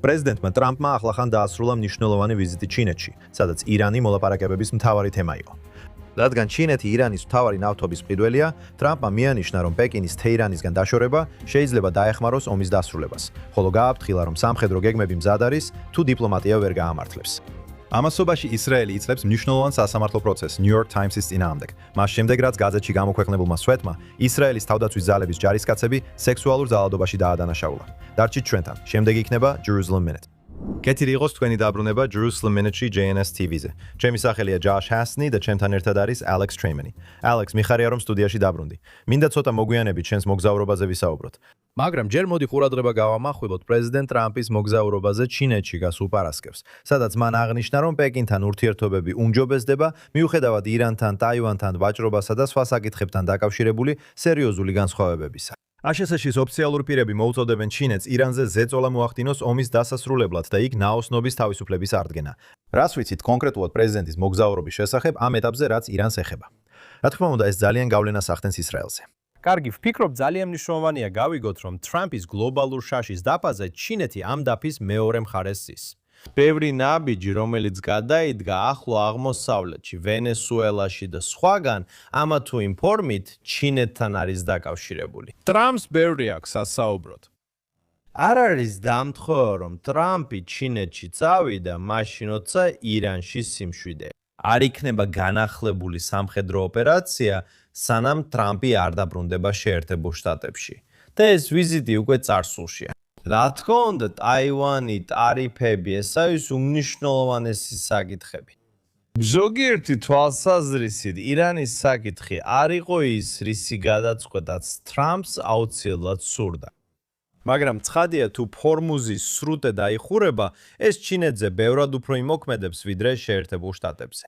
პრეზიდენტმა ტრამპმა ახლახან დაასრულა მნიშვნელოვანი ვიზიტი ჩინეთში, სადაც ირანი მოლაპარაკებების მთავარი თემა იყო. რადგან ჩინეთი ირანის მთავარი ნავთობის მყიდველია, ტრამპმა მიანიშნა, რომ პეკინის თეირანისგან დაშორება შეიძლება დაეხმაროს ომის დასრულებას, ხოლო გააფრთხილა, რომ სამხედრო გეგმები მზად არის, თუ დიპლომატია ვერ გაამართლებს. ამასობაში ისრაელი იწლებს მნიშვნელოვან სასამართლო პროცესს New York Times-ის წინააღმდეგ. მას შემდეგ, რაც გაზეთში გამოქვეყნებულმა სვეტმა ისრაელის თავდაცვის ძალების ჯარისკაცები სექსუალურ ძალადობაში დაადანაშაულა. დარჩით ჩვენთან. შემდეგ იქნება Jerusalem Minute. კეთილი იყოს თქვენი დაბრუნება Jerusalem Minute-ში JNS TV-ზე. ჩემი სახელია Josh Hasney და ჩემთან ერთად არის Alex Tremany. Alex, მიხარია რომ სტუდიაში დაბრუნდი. მინდა ცოტა მოგვიანებით ჩვენს მოგზაურობაზე ვისაუბროთ. მაგრამ ჯერ მოდი ყურადღება გავამახვილოთ პრეზიდენტ ტრამპის მოგზაურობაზე ჩინეთში გასულ პარასკევს, სადაც მან აღნიშნა, რომ პეკინთან ურთიერთობები უმჯობესდება, მიუხედავად ირანთან, ტაივანთან, ვაჭრობასა და სხვა საკითხებთან დაკავშირებული სერიოზული განსხვავებებისა. აშშ-ის ოფიციალური პირები მოუწოდებენ ჩინეთს ირანზე ზეწოლა მოახდინოს ომის დასასრულებლად და იქ ნაოსნობის თავისუფლების არდგენა. რას ვიცით კონკრეტულად პრეზიდენტის მოგზაურობის შესახებ ამ ეტაპზე, რაც ირანს ეხება? რა თქმა უნდა, ეს ძალიან გავლენას ახდენს ისრაელზე. კარგი, ვფიქრობ, ძალიან მნიშვნელოვანია გავიგოთ, რომ ტრამპის გლობალურ შაშის დაფაზე ჩინეთი ამ დაფის მეორე მხარეს ზის. ბევრი ნაბიჯი, რომელიც გადაიდგა ახლო აღმოსავლეთში, ვენესუელაში და სხვაგან, ამა თუ იმ ფორმით ჩინეთთან არის დაკავშირებული. ტრამპს ბევრი აქვს სასაუბროდ. არ არის დამთხოვა, რომ ტრამპი ჩინეთში წავიდა, მაშინ როცა ირანში სიმშვიდე. არ იქნება განახლებული სამხედრო ოპერაცია, სანამ ტრამპი არ დაბრუნდება შეერთებულ შტატებში. და ეს ვიზიტი უკვე წარსულშია. რა თქმა უნდა, ტაივანი, ტარიფები, ეს არის უმნიშვნელოვანესი საკითხები. ზოგიერთი თვალსაზრისით, ირანის საკითხი არ იყო ის, რისი გადაწყვეტაც ტრამპს აუცილებლად სურდა. მაგრამ ცხადია, თუ ჰორმუზის სრუტე დაიხურება, ეს ჩინეთზე ბევრად უფრო იმოქმედებს, ვიდრე შეერთებულ შტატებზე.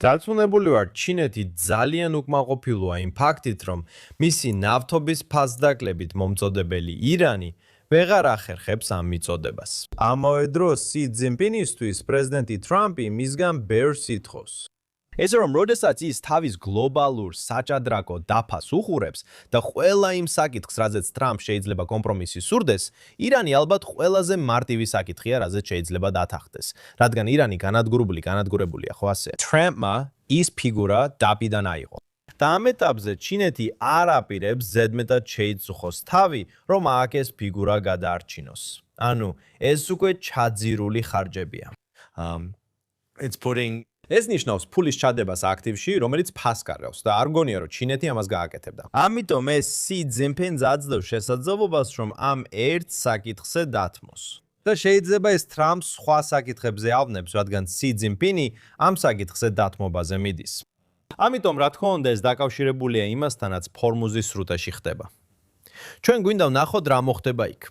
დარწმუნებული ვარ, ჩინეთი ძალიან უკმაყოფილოა იმ ფაქტით, რომ მისი ნავთობის ფასდაკლებით მომწოდებელი ირანი ვეღარ ახერხებს ამ მიწოდებას. ამავე დროს სი ძინპინისთვის პრეზიდენტი ტრამპი მისგან ბევრს ითხოვს. ესე რომ, როდესაც ის თავის გლობალურ საჭადრაკო დაფას უხურებს და ყველა იმ საკითხს, რაზეც ტრამპ შეიძლება კომპრომისი სურდეს, ირანი ალბათ ყველაზე მარტივი საკითხია, რაზეც შეიძლება დათანხმდეს, რადგან ირანი განადგურებულია, ხო ასე? ტრამპმა ის ფიგურა დაპიდან აიღო. და ამ ეტაპზე ჩინეთი არ აპირებს ზედმეტად შეიწუხოს თავი, რომ აქ ეს ფიგურა გადაარჩინოს. ანუ, ეს უკვე ჩაძირული ხარჯებია. ეს ნიშნავს ფულის ჩადებას აქტივში, რომელიც ფასკარავს და არ გონია, რომ ჩინეთი ამას გააკეთებდა. ამიტომ ეს სი ძინპინს აძლევს შესაძლებლობას, რომ ამ ერთ საკითხზე დათმოს. და შეიძლება ეს ტრამპს სხვა საკითხებზე ავნებს, რადგან სი ძინპინი ამ საკითხზე დათმობაზე მიდის. ამიტომ, რა თქმა უნდა, ეს დაკავშირებულია იმასთანაც ჰორმუზის სრუტეში ხდება. ჩვენ გვინდა ვნახოთ რა მოხდება იქ.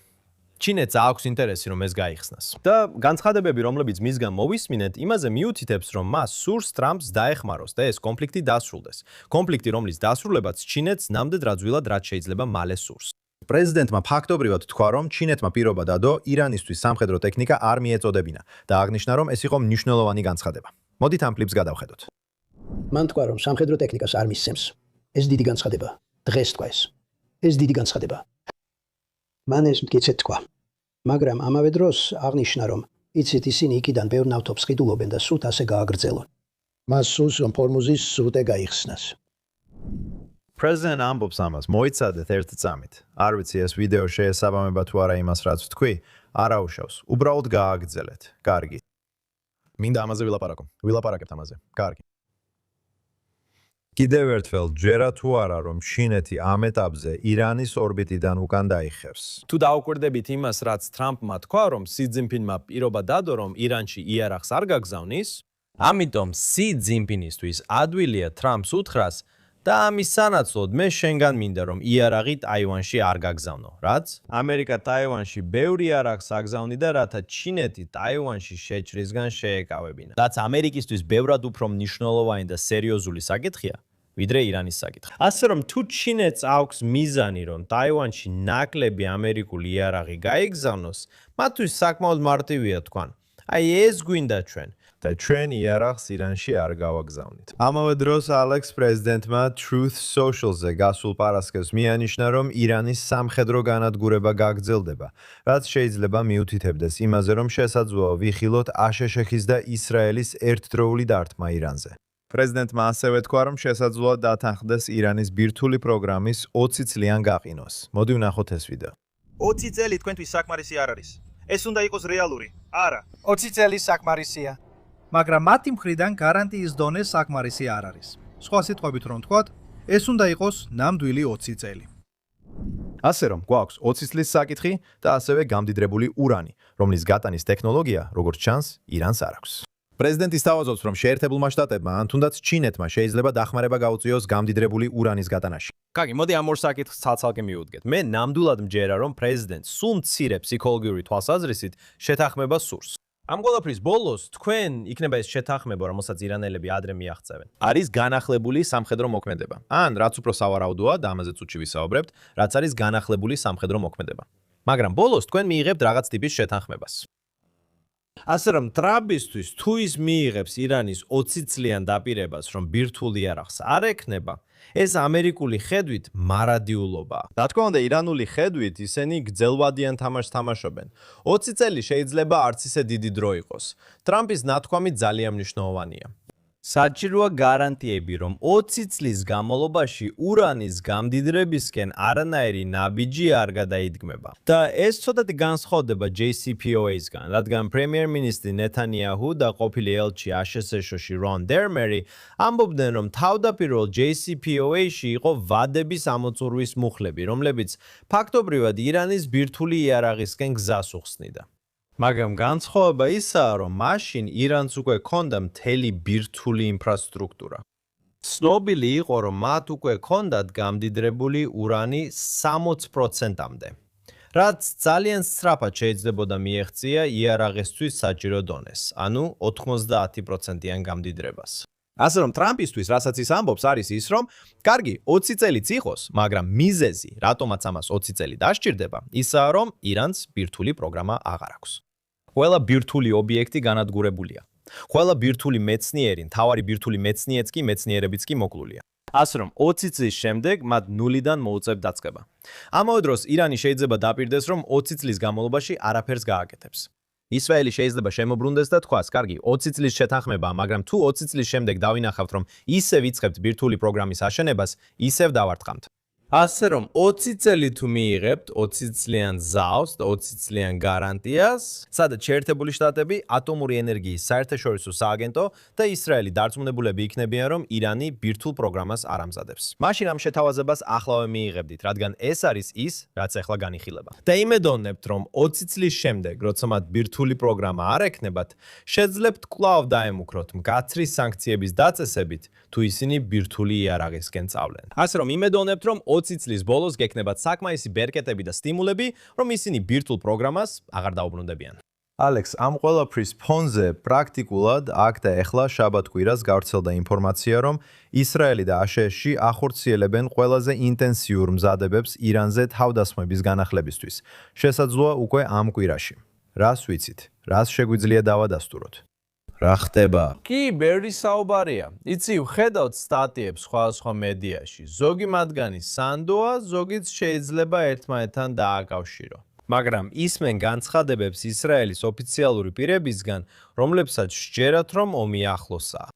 ჩინეთს აქვს ინტერესი, რომ ეს გაიხსნას. და განცხადებები, რომლებიც მისგან მოვისმინეთ, იმაზე მიუთითებს, რომ მას სურს ტრამპს დაეხმაროს და ეს კონფლიქტი დასრულდეს. კონფლიქტი, რომლის დასრულებაც ჩინეთს ნამდვილად რაძვილად რაც შეიძლება მალე სურს. პრეზიდენტმა ფაქტობრივად თქვა, რომ ჩინეთმა პირობა დადო ირანისთვის სამხედრო ტექნიკა არ მიეწოდებინა და აღნიშნა, რომ ეს იყო მნიშვნელოვანი განცხადება. მოდით ამ კლიპს გადავხედოთ. მან თქვა, რომ სამხედრო ტექნიკას არ მისცემს. ეს დიდი განცხადება. დღეს თქვა ეს. ეს დიდი განცხადება. მან ეს მტკიცედ თქვა. მაგრამ ამავე დროს აღნიშნა, რომ იცით ისინი იქიდან ბევრ ნავთობს ყიდულობენ და სრუტ ასე გააგრძელონ. მას სურს, რომ ჰორმუზის სრუტე გაიხსნას. პრეზიდენტ ამბობს ამას, მოიცადეთ ერთ წამით. არ ვიცი, ეს ვიდეო შეესაბამება თუ არა იმას, რაც ვთქვი, არაუშავს. უბრალოდ გააგრძელეთ. კარგი. მინდა ამაზე ვილაპარაკებთ ამაზე. კარგი. კიდევ ერთხელ, ჯერა თუ არა, რომ ჩინეთი ამ ეტაპზე ირანის ორბიტიდან უკან დაიხევს. თუ დაუკვირდებით იმას, რაც ტრამპმა თქვა, რომ სი ძინპინმა პირობა დადო, რომ ირანში იარაღს არ გაგზავნის, ამიტომ სი ძინპინისთვის ადვილია ტრამპს უთხრას და ამის სანაცვლოდ მე შენგან მინდა, რომ იარაღი ტაივანში არ გაგზავნო, რაც ამერიკა ტაივანში ბევრი იარაღს აგზავნიდა, რათა ჩინეთი ტაივანში შეჭრისგან შეეკავებინა. რაც ამერიკისთვის ბევრად უფრო მნიშვნელოვანი და სერიოზული საკითხია, ვიდრე ირანის საკითხი. ასე რომ თუ ჩინეთს აქვს მიზანი, რომ ტაივანში ნაკლები ამერიკული იარაღი გაიგზავნოს, მათთვის საკმაოდ მარტივია თქვან. აი ეს გვინდა ჩვენ. და ჩვენ იარაღს ირანში არ გავაგზავნით. ამავე დროს ალექს პრეზიდენტმა Truth Social-ზე გასულ პარასკევს მიანიშნა, რომ ირანის სამხედრო განადგურება გაგრძელდება, რაც შეიძლება მიუთითებდეს იმაზე, რომ შესაძლოა ვიხილოთ აშშ-ის და ისრაელის ერთდროული დარტყმა ირანზე. პრეზიდენტმა ასევე თქვა, რომ შესაძლოა დათანხმდეს ირანის ბირთვული პროგრამის 20 წლიან გაყინოს. მოდი ვნახოთ ეს ვიდეო. 20 წელი თქვენთვის საკმარისი არ არის. ეს უნდა იყოს რეალური. არა. 20 წელი საკმარისია. მაგრამ მათი მხრიდან გარანტიის დონე საკმარისი არ არის. სხვა სიტყვებით რომ ვთქვათ, ეს უნდა იყოს ნამდვილი 20 წელი. ასე რომ გვაქვს 20 წლის საკითხი და ასევე გამდიდრებული ურანი, რომლის გატანის ტექნოლოგია, როგორც ჩანს, ირანს არ აქვს. პრეზიდენტი სთავაზობს, რომ შეერთებულმა შტატებმა ან თუნდაც ჩინეთმა შეიძლება დახმარება გაუწიოს გამდიდრებული ურანის გატანაში. კაგი, მოდი ამ ორ საკითხს ცალ-ცალკე მივუდგეთ. მე ნამდვილად მჯერა, რომ პრეზიდენტს სულ მცირე ფსიქოლოგიური თვალსაზრისით შეთანხმება სურს. ამ ყველაფრის ბოლოს თქვენ იქნება ეს შეთანხმება, რომელსაც ირანელები ადრე მიაღწევენ. არის განახლებული სამხედრო მოქმედება. ან რაც უფრო სავარაუდოა და ამაზე წუთში ვისაუბრებთ, რაც არის განახლებული სამხედრო მოქმედება. მაგრამ ბოლოს თქვენ მიიღებთ რაღაც ტიპის შეთანხმებას. ასე რომ ტრამპისთვის თუ ის მიიღებს ირანის 20 წლიან დაპირებას, რომ ბირთვულ იარაღს არ ექნება, ეს ამერიკული ხედვით მარადიულობაა. რა თქმა უნდა, ირანული ხედვით ისინი გრძელვადიან თამაშს თამაშობენ. 20 წელი შეიძლება არც ისე დიდი დრო იყოს. ტრამპის ნათქვამი ძალიან მნიშვნელოვანია. საჭიროა გარანტიები, რომ 20 წლის განმავლობაში ურანის გამდიდრებისკენ არანაირი ნაბიჯი არ გადაიდგმება. და ეს ცოტათი განსხვავდება JCPOA-სგან, რადგან პრემიერ-მინისტრი ნეთანიაჰუ და ყოფილი ელჩი აშშ-ში რონ დერმერი ამბობდნენ, რომ თავდაპირველ JCPOA-ში იყო ვადების ამოწურვის მუხლები, რომლებიც ფაქტობრივად ირანის ბირთვული იარაღისკენ გზას უხსნიდა. მაგრამ განსხვავება ისაა, რომ მაშინ ირანს უკვე ჰქონდა მთელი ბირთვული ინფრასტრუქტურა. ცნობილი იყო, რომ მათ უკვე ჰქონდათ გამდიდრებული ურანი 60%-მდე, რაც ძალიან სწრაფად შეიძლებოდა მიეღწია იარაღისთვის საჭირო დონეს, ანუ 90%-იან გამდიდრებას. ასე რომ ტრამპისთვის, რასაც ის ამბობს, არის ის, რომ კარგი, 20 წელიც იყოს, მაგრამ მიზეზი, რატომაც ამას 20 წელი დასჭირდება, ისაა, რომ ირანს ბირთვული პროგრამა აღარ აქვს. ყველა ბირთვული ობიექტი განადგურებულია. ყველა ბირთვული მეცნიერი, მთავარი ბირთვული მეცნიერიც კი მეცნიერებიც კი მოკლულია. ასე რომ 20 წლის შემდეგ მათ ნულიდან მოუწევთ დაწყება. ამავე დროს ირანი შეიძლება დაპირდეს, რომ 20 წლის განმავლობაში არაფერს გააკეთებს. ისრაელი შეიძლება შემოbrunდეს და თქვას, კარგი, 20 წლის შეთანხმება, მაგრამ თუ 20 წლის შემდეგ დავინახავთ, რომ ისევ იწყებთ ბირთვული პროგრამის აშენებას, ისევ დავარტყამთ. ასე რომ 20 წელი თუ მიიღებთ 20 წლიან ზავს და 20 წლიან გარანტიას, სადაც შეერთებული შტატები, ატომური ენერგიის საერთაშორისო სააგენტო და ისრაელი დარწმუნებულები იქნებიან, რომ ირანი ბირთვულ პროგრამას არ ამზადებს. მაშინ ამ შეთავაზებას ახლავე მიიღებდით, რადგან ეს არის ის, რაც ახლა განიხილება. და იმედოვნებთ, რომ 20 წლის შემდეგ, როცა მათ ბირთვული პროგრამა არ ექნებათ, შეძლებთ კვლავ დაემუქროთ მკაცრი სანქციების დაწესებით, თუ ისინი ბირთვული იარაღისკენ წავლენ. ასე რომ იმედოვნებთ, რომ 20 წლის ბოლოს გექნებათ საკმაისი ბერკეტები და სტიმულები, რომ ისინი ბირთვულ პროგრამას აღარ დაუბრუნდებიან. ალექს, ამ ყველაფრის ფონზე პრაქტიკულად აქ და ახლა შაბათ-კვირას გავრცელდა ინფორმაცია, რომ ისრაელი და აშშ-ში ახორციელებენ ყველაზე ინტენსიურ მზადებებს ირანზე თავდასხმების განახლებისთვის. შესაძლოა უკვე ამ კვირაში. რას ვიცით? რას შეგვიძლია დავადასტუროთ? რა ხდება? კი, ბევრი საუბარია. იცი, ვხედავთ სტატიებს სხვადასხვა მედიაში. ზოგი მათგანი სანდოა, ზოგიც შეიძლება ერთმანეთთან დააკავშირო. მაგრამ ისმენ განცხადებებს ისრაელის ოფიციალური პირებისგან, რომლებსაც სჯერათ, რომ ომი ახლოსაა.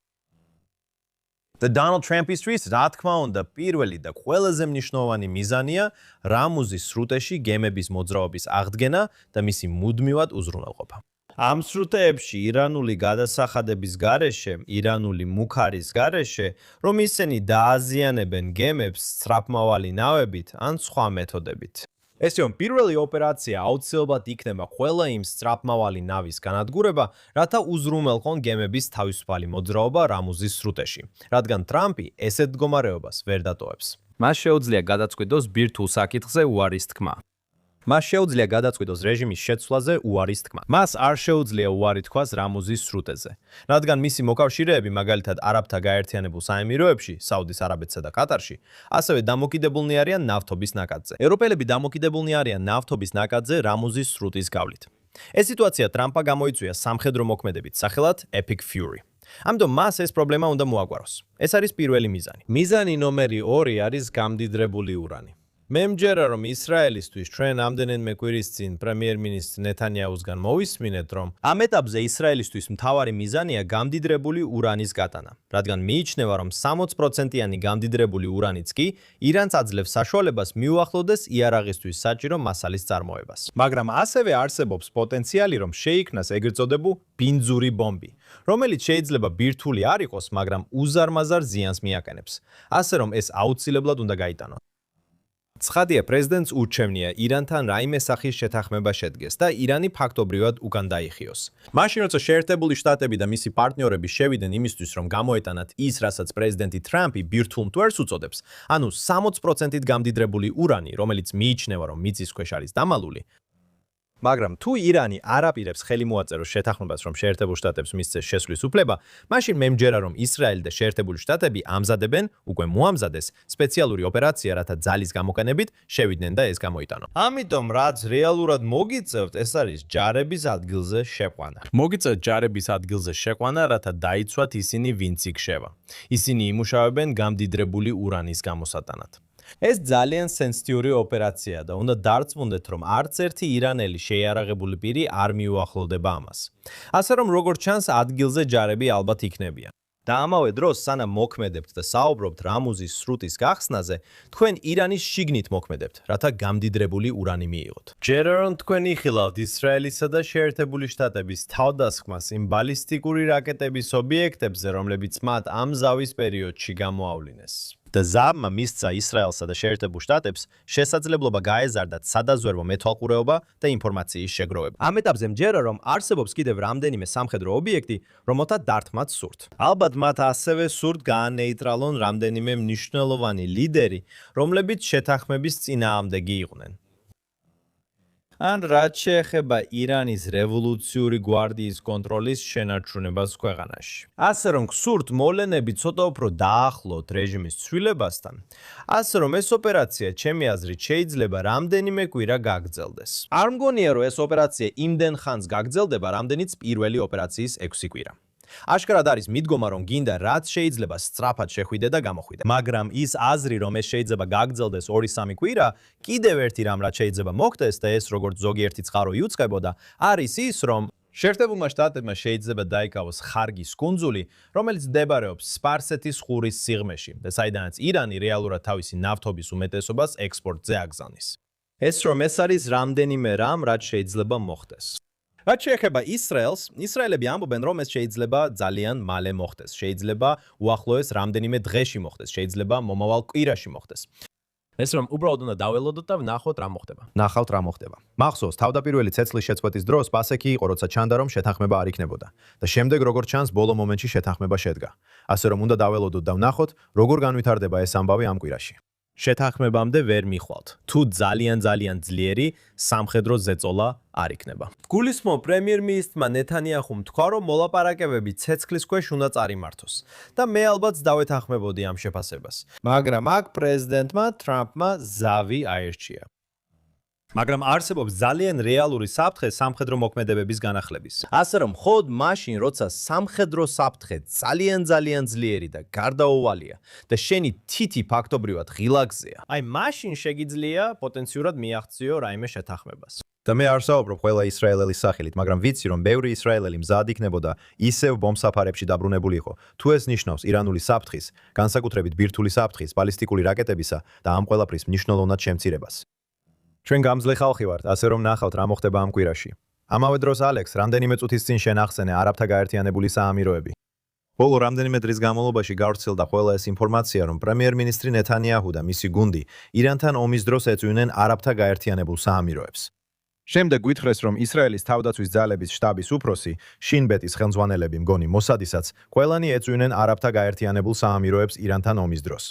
და დონალდ ტრამპისთვის, რა თქმა უნდა, პირველი და ყველაზე მნიშვნელოვანი მიზანია რამუზის სრუტეში გემების მოძრაობის აღდგენა და მისი მუდმივად უზრუნველყოფა. ამ სრუტეებში ირანული გადასახადების გარეშე, ირანული მუქარის გარეშე, რომ ისინი დააზიანებენ გემებს სწრაფმავალი ნავებით ან სხვა მეთოდებით. ეს რომ პირველი ოპერაცია აუცილებლად იქნება ყველა იმ სწრაფმავალი ნავის განადგურება, რათა უზრუნველყონ გემების თავისუფალი მოძრაობა რამუზის სრუტეში, რადგან ტრამპი ესეთ მდგომარეობას ვერ დატოვებს. მას შეუძლია გადაწყვიტოს ბირთვულ საკითხზე უარის თქმა. მას შეუძლია გადაწყვიტოს რეჟიმის შეცვლაზე უარის თქმა. მას არ შეუძლია უარი თქვას რამუზის სრუტეზე, რადგან მისი მოკავშირეები, მაგალითად არაბთა გაერთიანებულ საემიროებში, საუდის არაბეთსა და კატარში, ასევე დამოკიდებულნი არიან ნავთობის ნაკადზე. ევროპელები დამოკიდებულნი არიან ნავთობის ნაკადზე რამუზის სრუტის გავლით. ეს სიტუაცია ტრამპმა გამოიწვია სამხედრო მოქმედებით სახელად Epic Fury. ამიტომ მას ეს პრობლემა უნდა მოაგვაროს. ეს არის პირველი მიზანი. მიზანი ნომერი 2 არის გამდიდრებული ურანი. მე მჯერა რომ ისრაელისთვის ჩვენ ამდენიმე კვირის წინ პრემიერ-მინისტრ ნეთანიაუსგან მოვისმინეთ რომ ამ ეტაპზე ისრაელისთვის მთავარი მიზანია გამდიდრებული ურანის გატანა, რადგან მიიჩნევა რომ 60%-იანი გამდიდრებული ურანიც კი ირანს აძლევს საშუალებას მიუახლოვდეს იარაღისთვის საჭირო მასალის წარმოებას. მაგრამ ასევე არსებობს პოტენციალი რომ შეიქმნას ეგრეთ წოდებულ ბინძური ბომბი, რომელიც შეიძლება ბირთვული არ იყოს, მაგრამ უზარმაზარ ზიანს მიაყენებს. ასე რომ ეს აუცილებლად უნდა გაიტანოს. ცხადია, პრეზიდენტს ურჩევნია ირანთან რაიმე სახის შეთანხმება შედგეს და ირანი ფაქტობრივად უკან დაიხიოს. მაშინ როცა შეერთებული შტატები და მისი პარტნიორები შევიდნენ იმისთვის, რომ გამოეტანათ ის, რასაც პრეზიდენტი ტრამპი ბირთვულ მტვერს უწოდებს, ანუ 60%-ით გამდიდრებული ურანი, რომელიც მიიჩნევა, რომ მიწისქვეშ არის დამალული, მაგრამ თუ ირანი არ აპირებს ხელი მოაწეროს შეთანხმებას, რომ შეერთებულ შტატებს მისცეს შესვლის უფლება, მაშინ მე მჯერა რომ ისრაელი და შეერთებული შტატები ამზადებენ, უკვე მოამზადეს სპეციალური ოპერაცია, რათა ძალის გამოყენებით შევიდნენ და ეს გამოიტანონ. ამიტომ რაც რეალურად მოგიწევთ, ეს არის ჯარების ადგილზე შეყვანა. მოგიწევთ ჯარების ადგილზე შეყვანა, რათა დაიცვათ ისინი ვინც იქ შევა. ისინი იმუშავებენ გამდიდრებული ურანის გამოსატანად. ეს ძალიან სენსიტიური ოპერაციაა და უნდა დარწმუნდეთ, რომ არც ერთი ირანელი შეიარაღებული პირი არ მიუახლოვდება ამას. ასე რომ როგორც ჩანს, ადგილზე ჯარები ალბათ იქნებიან. და ამავე დროს, სანამ მოქმედებთ და საუბრობთ რამუზის სრუტის გახსნაზე, თქვენ ირანის შიგნით მოქმედებთ, რათა გამდიდრებული ურანი მიიღოთ. ჯერა რომ თქვენ იხილავთ ისრაელისა და შეერთებული შტატების თავდასხმას იმ ბალისტიკური რაკეტების ობიექტებზე, რომლებიც მათ ამ ზავის პერიოდში გამოავლინეს. და ზავმა მისცა ისრაელსა და შეერთებულ შტატებს შესაძლებლობა გაეზარდათ სადაზვერვო მეთვალყურეობა და ინფორმაციის შეგროვება. ამ ეტაპზე მჯერა რომ არსებობს კიდევ რამდენიმე სამხედრო ობიექტი, რომელთა დართმაც სურთ. ალბათ მათ ასევე სურთ გაანეიტრალონ რამდენიმე მნიშვნელოვანი ლიდერი, რომლებიც შეთანხმების წინააღმდეგი იყვნენ. ან რაც შეეხება ირანის რევოლუციური გვარდიის კონტროლის შენარჩუნებას ქვეყანაში. ასე რომ გსურთ მოვლენები ცოტა უფრო დაახლოთ რეჟიმის ცვლილებასთან, ასე რომ ეს ოპერაცია ჩემი აზრით შეიძლება რამდენიმე კვირა გაგრძელდეს. არ მგონია რომ ეს ოპერაცია იმდენ ხანს გაგრძელდება, რამდენიც პირველი ოპერაციის 6 კვირა. აშკარად არის მიდგომა, რომ გინდა რაც შეიძლება სწრაფად შეხვიდე და გამოხვიდე. მაგრამ ის აზრი, რომ ეს შეიძლება გაგრძელდეს 2-3 კვირა, კიდევ ერთი რამ რაც შეიძლება მოხდეს და ეს როგორც ზოგიერთი წყარო იუწყებოდა, არის ის, რომ შეერთებულმა შტატებმა შეიძლება დაიკავოს ხარგის კუნძული, რომელიც მდებარეობს სპარსეთის ყურის სიღრმეში და საიდანაც ირანი რეალურად თავისი ნავთობის უმეტესობას ექსპორტზე აგზავნის. ეს არის რამდენიმე რამ, რაც შეიძლება მოხდეს. რაც შეეხება ისრაელს, ისრაელები ამბობენ, რომ ეს შეიძლება ძალიან მალე მოხდეს. შეიძლება უახლოეს რამდენიმე დღეში მოხდეს, შეიძლება მომავალ კვირაში მოხდეს. ეს რომ უბრალოდ უნდა დაველოდოთ და ვნახოთ რა მოხდება. ნახავთ რა მოხდება. მახსოვს, თავდაპირველი ცეცხლის შეწყვეტის დროს პასექი იყო, როცა ჩანდა, რომ შეთანხმება არ იქნებოდა და შემდეგ როგორც ჩანს, ბოლო მომენტში შეთანხმება შედგა. ასე რომ უნდა დაველოდოთ და ვნახოთ, როგორ განვითარდება ეს ამბავი ამ კვირაში. შეთანხმებამდე ვერ მიხვალთ. თუ ძალიან ძლიერი სამხედრო ზეწოლა არ იქნება. გულისხმობ პრემიერ-მინისტრმა ნეთანიაჰუმ თქვა, რომ მოლაპარაკებები ცეცხლის ქვეშ უნდა წარიმართოს და მე ალბათ დავეთანხმებოდი ამ შეფასებას. მაგრამ აქ პრეზიდენტმა ტრამპმა ზავი აერჩია. მაგრამ არსებობს ძალიან რეალური საფრთხე სამხედრო მოქმედებების განახლების. ასე რომ მხოლოდ მაშინ, როცა სამხედრო საფრთხე ძალიან ძლიერი და გარდაუვალია და შენი თითი ფაქტობრივად ღილაკზეა, აი მაშინ შეგიძლია პოტენციურად მიაღწიო რაიმე შეთანხმებას. და მე არ საუბრობ ყველა ისრაელელის სახელით, მაგრამ ვიცი, რომ ბევრი ისრაელელი მზად იქნებოდა ისევ ბომბსაფარებში დაბრუნებული იყო. თუ ეს ნიშნავს ირანული საფრთხის, განსაკუთრებით ბირთვული საფრთხის, ბალისტიკური რაკეტებისა და ამ ყველაფრის მნიშვნელოვნად შემცირებას. ჩვენ გამძლე ხალხი ვართ, ასე რომ ნახავთ რა მოხდება ამ კვირაში. ამავე დროს ალექს, რამდენიმე წუთის წინ შენახსენე არაბთა გაერთიანებული საამიროები. ბოლო რამდენიმე დღის განმავლობაში გავრცელდა ყველა ეს ინფორმაცია, რომ პრემიერ-მინისტრი ნეთანიაჰუ და მისი გუნდი ირანთან ომის დროს ეწვივნენ არაბთა გაერთიანებულ საამიროებს. შემდეგ გვითხრეს, რომ ისრაელის თავდაცვის ძალების შტაბის უფროსი, შინბეტის ხელმძღვანელები მგონი მოსადისაც, ყველანი ეწვივნენ არაბთა გაერთიანებულ საამიროებს ირანთან ომის დროს.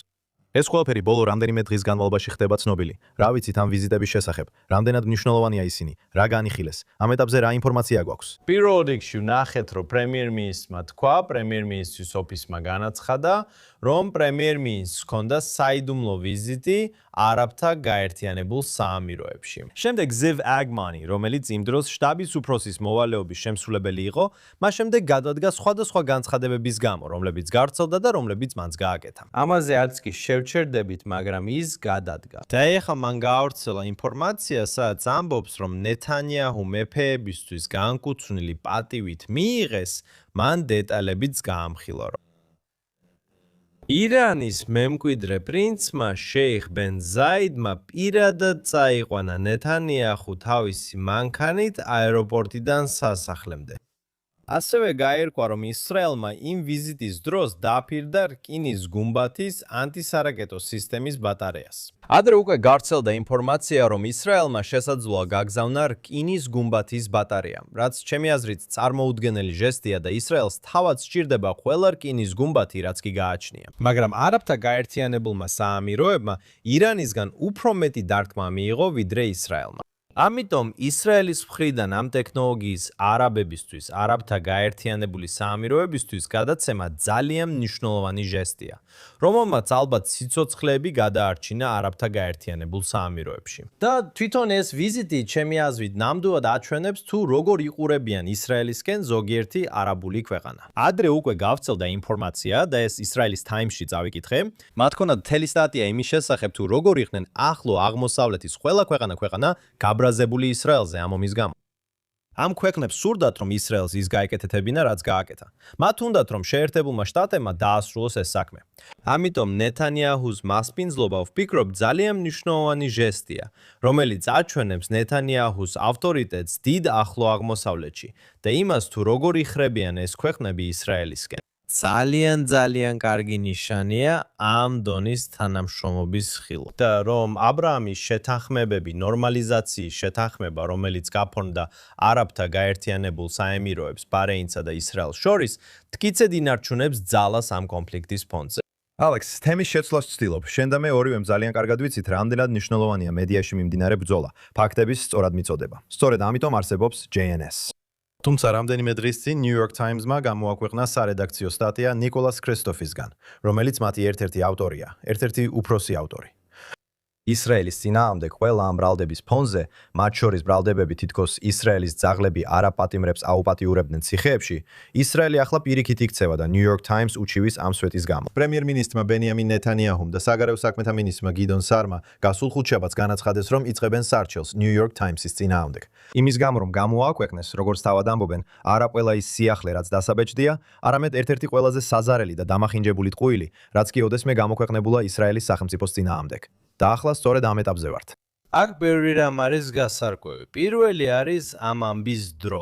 ეს ყველაფერი ბოლო რამდენიმე დღის განმავლობაში ხდება ცნობილი. რა ვიცით ამ ვიზიტების შესახებ? რამდენად მნიშვნელოვანია ისინი? რა განიხილეს? ამ ეტაპზე რა ინფორმაცია გვაქვს? პირველ რიგში ვნახეთ, რომ პრემიერ-მინისტრმა თქვა, პრემიერ-მინისტრის ოფისმა განაცხადა, რომ პრემიერ-მინისტრს ჰქონდა საიდუმლო ვიზიტი არაბთა გაერთიანებულ საამიროებში. შემდეგ ზივ აგმანი, რომელიც იმ დროს შტაბის უფროსის მოვალეობის შემსრულებელი იყო, მას შემდეგ გადადგა სხვადასხვა განცხადებების გამო, რომლებიც გავრცელდა და რომლებიც მანც გააკეთა. ამაზე არც კი შევჩერდებით, მაგრამ ის გადადგა. და ეხლა მან გაავრცელა ინფორმაცია, სადაც ამბობს, რომ ნეთანიაჰუ მეფეებისთვის განკუთვნილი პატივით მიიღეს, მან დეტალებიც გაამხილა. ირანის მემკვიდრე პრინცმა შეიხ ბენ ზაიდმა პირადად წაიყვანა ნეთანიაჰუ თავისი მანქანით აეროპორტიდან სასახლემდე. ასევე გაირკვა, რომ ისრაელმა იმ ვიზიტის დროს დაფირდა რკინის გუმბათის ანტისარაკეტო სისტემის ბატარეას. ადრე უკვე გავრცელდა ინფორმაცია, რომ ისრაელმა შესაძლოა გაგზავნა რკინის გუმბათის ბატარეა, რაც ჩემი აზრით წარმოუდგენელი ჟესტია და ისრაელს თავად სჭირდება ყველა რკინის გუმბათი, რაც კი გააჩნია. მაგრამ არაბთა გაერთიანებულმა საამიროებმა ირანისგან უფრო მეტი დარტყმა მიიღო, ვიდრე ისრაელმა. ამიტომ ისრაელის მხრიდან ამ ტექნოლოგიის არაბებისთვის, არაბთა გაერთიანებული საამიროებისთვის გადაცემა ძალიან მნიშვნელოვანი ჟესტია, რომელმაც ალბათ სიცოცხლეები გადაარჩინა არაბთა გაერთიანებულ საამიროებში. და თვითონ ეს ვიზიტი, ჩემი აზრით, ნამდვილად აჩვენებს თუ როგორ იყურებიან ისრაელისკენ ზოგიერთი არაბული ქვეყანა. ადრე უკვე გავრცელდა ინფორმაცია და ეს ისრაელის Times-ში წავიკითხე. მათ ჰქონდათ მთელი სტატია იმის შესახებ, თუ როგორ იყვნენ ახლო აღმოსავლეთის ყველა ქვეყანა გაბრაზებული ისრაელზე ამ ომის გამო. ამ ქვეყნებს სურდათ, რომ ისრაელს ის გაეკეთებინა, რაც გააკეთა. მათ უნდათ, რომ შეერთებულმა შტატებმა დაასრულოს ეს საქმე. ამიტომ ნეთანიაჰუს მასპინძლობა, ვფიქრობ, ძალიან მნიშვნელოვანი ჟესტია, რომელიც აჩვენებს ნეთანიაჰუს ავტორიტეტს დიდ ახლო აღმოსავლეთში და იმას, თუ როგორ იხრებიან ეს ქვეყნები ისრაელისკენ. ძალიან კარგი ნიშანია ამ დონის თანამშრომლობის ხილვა. და რომ აბრაამის შეთანხმებები, ნორმალიზაციის შეთანხმება, რომელიც გაფორმდა არაბთა გაერთიანებულ საემიროებს, ბარეინსა და ისრაელს შორის, მტკიცედ ინარჩუნებს ძალას ამ კონფლიქტის ფონზე. ალექს, თემის შეცვლას ვცდილობ. შენ და მე ორივემ ძალიან კარგად ვიცით, რამდენად მნიშვნელოვანია მედიაში მიმდინარე ბრძოლა, ფაქტების სწორად მიწოდება. სწორედ ამიტომ არსებობს JNS. თუმცა რამდენიმე დღის წინ New York Times-მა გამოაქვეყნა სარედაქციო სტატია ნიკოლას ქრისტოფისგან, რომელიც მათი ერთ-ერთი ავტორია, ერთ-ერთი უფროსი ავტორი. ისრაელის წინააღმდეგ ყველა ამ ბრალდების ფონზე, მათ შორის ბრალდებები თითქოს ისრაელის ძაღლები არაბ პატიმრებს აუპატიურებდნენ ციხეებში, ისრაელი ახლა პირიქით იქცევა და New York Times უჩივის ამ სვეტის გამო. პრემიერ-მინისტრმა ბენიამინ ნეთანიაჰუმ და საგარეო საქმეთა მინისტრმა გიდონ სარმა გასულ ხუთშაბათს განაცხადეს, რომ იწყებენ სარჩელს New York Times-ის წინააღმდეგ. იმის გამო, რომ გამოაქვეყნეს, როგორც თავად ამბობენ, არა ყველა ის სიახლე, რაც დასაბეჭდია, არამედ ერთ-ერთი ყველაზე საზარელი და დამახინჯებული ტყუილი, რაც კი ოდესმე გამოქვეყნებულა ისრაელის სახელმწიფოს წინააღმდეგ. და ახლა სწორედ ამ ეტაპზე ვართ. აქ ბევრი რამ არის გასარკვევი. პირველი არის ამ ამბის დრო.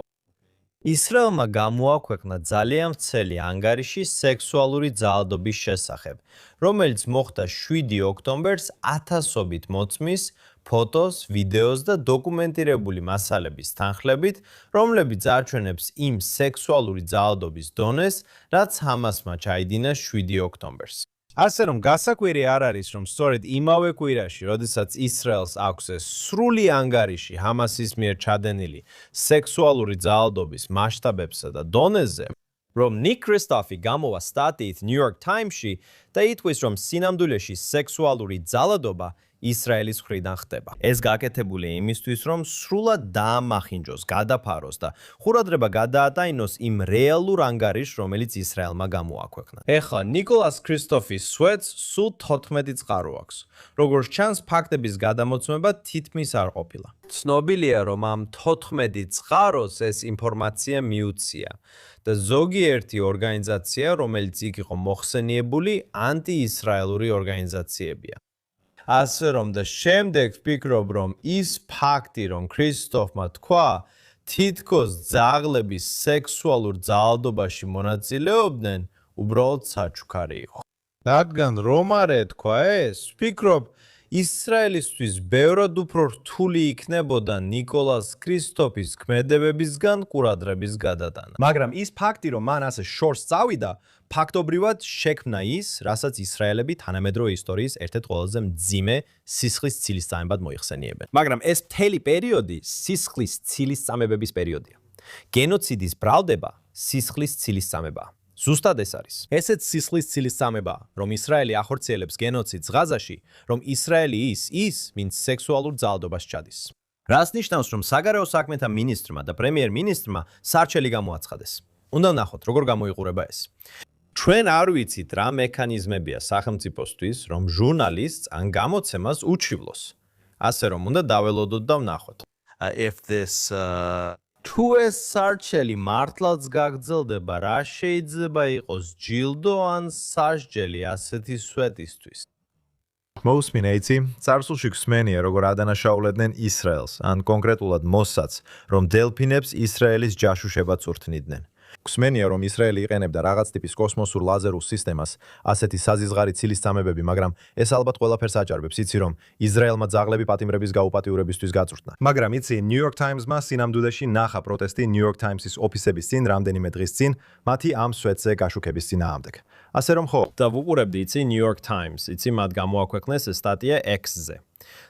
ისრაელმა გამოაქვეყნა ძალიან ვრცელი ანგარიში სექსუალური ძალადობის შესახებ, რომელიც მოხდა 7 ოქტომბერს ათასობით მოწმის, ფოტოს, ვიდეოს და დოკუმენტირებული მასალების თანხლებით, რომლებიც აჩვენებს იმ სექსუალური ძალადობის დონეს, რაც ჰამასმა ჩაიდინა 7 ოქტომბერს. ასე რომ გასაკვირი არ არის, რომ სწორედ იმავე კვირაში, როდესაც ისრაელს აქვს ეს სრული ანგარიში ჰამასის მიერ ჩადენილი სექსუალური ძალადობის მასშტაბებსა და დონეზე, რომ ნიკ კრისტოფი გამოვა სტატიით New York Times-ში და იტყვის, რომ სინამდვილეში სექსუალური ძალადობა ისრაელის მხრიდან ხდება. ეს გაკეთებული იმისთვის, რომ სრულად დაამახინჯოს, გადაფაროს და ხურადღება გადაატაინოს იმ რეალურ ანგარიშს, რომელიც ისრაელმა გამოაქვეყნა. ეხლა ნიკოლას ქრისტოფის სვეტს სულ 14 წყარო აქვს. როგორც ჩანს, ფაქტების გადამოცემება თითქმის არ ყოფილა. ცნობილია, რომ ამ 14 წყაროს ეს ინფორმაცია მიუცია და ზოგიერთი ორგანიზაცია, რომელიც იქ იყო მოხსენიებული, ანტიისრაელური ორგანიზაციებია. ასე რომ და შემდეგ ვფიქრობ, რომ ის ფაქტი, რომ ქრისტოფმა თქვა, თითქოს ძაღლების სექსუალურ ძალადობაში მონაწილეობდნენ, უბრალოდ საჩუქარი იყო. რადგან რომ არ ეთქვა ეს, ვფიქრობ, ისრაელისთვის ბევრად უფრო რთული იქნებოდა ნიკოლას ქრისტოფის ქმედებებისგან ყურადღების გადატანა. მაგრამ ის ფაქტი, რომ მან ასე შორს წავიდა, ფაქტობრივად შექმნა ის, რასაც ისრაელები თანამედროვე ისტორიის ერთ-ერთ ყველაზე მძიმე სისხლის ცილისწამებად მოიხსენიებენ. მაგრამ ეს მთელი პერიოდი სისხლის ცილისწამებების პერიოდია. გენოციდის ბრალდება სისხლის ცილისწამებაა. ზუსტად ეს არის. ესეც სისხლის ცილისწამებაა, რომ ისრაელი ახორციელებს გენოციდს ღაზაში, რომ ისრაელი ის, ვინც სექსუალურ ძალადობას ჩადის. რას ნიშნავს, რომ საგარეო საქმეთა მინისტრმა და პრემიერ-მინისტრმა სარჩელი გამოაცხადეს. უნდა ვნახოთ, როგორ გამოიყურება ეს. ჩვენ არ ვიცით, რა მექანიზმებია სახელმწიფოსთვის, რომ ჟურნალისტს ან გამოცემას უჩივლოს. ასე რომ უნდა დაველოდოთ და ვნახოთ. თუ ეს სარჩელი მართლაც გაგრძელდება, რა შეიძლება იყოს ჯილდო ან სასჯელი ასეთი სვეტისთვის? მოусმინე იცი, წარსულში გვსმენია, როგორ ადანაშაულებდნენ ისრაელს, ან კონკრეტულად მოსადს, რომ დელფინებს ისრაელის ჯაშუშება წურთნიდნენ. გვსმენია, რომ ისრაელი იყენებდა რაღაც ტიპის კოსმოსურ ლაზერულ სისტემას, ასეთი საზიზღარი ცილისწამებები, მაგრამ ეს ალბათ ყველაფერს აჭარბებს, იცი რომ ისრაელმა ძაღლები პატიმრების გაუპატიურებისთვის გაწურთნა. მაგრამ იცი, New York Times-მა სინამდვილეში ნახა პროტესტი New York Times-ის ოფისების წინ რამდენიმე დღის წინ, მათი ამ სვეტზე გაშუქების წინააღმდეგ. ასე რომ ხო, და ვუყურებდი, იცი New York Times, იცი მათ გამოაქვეყნეს სტატია X-ზე.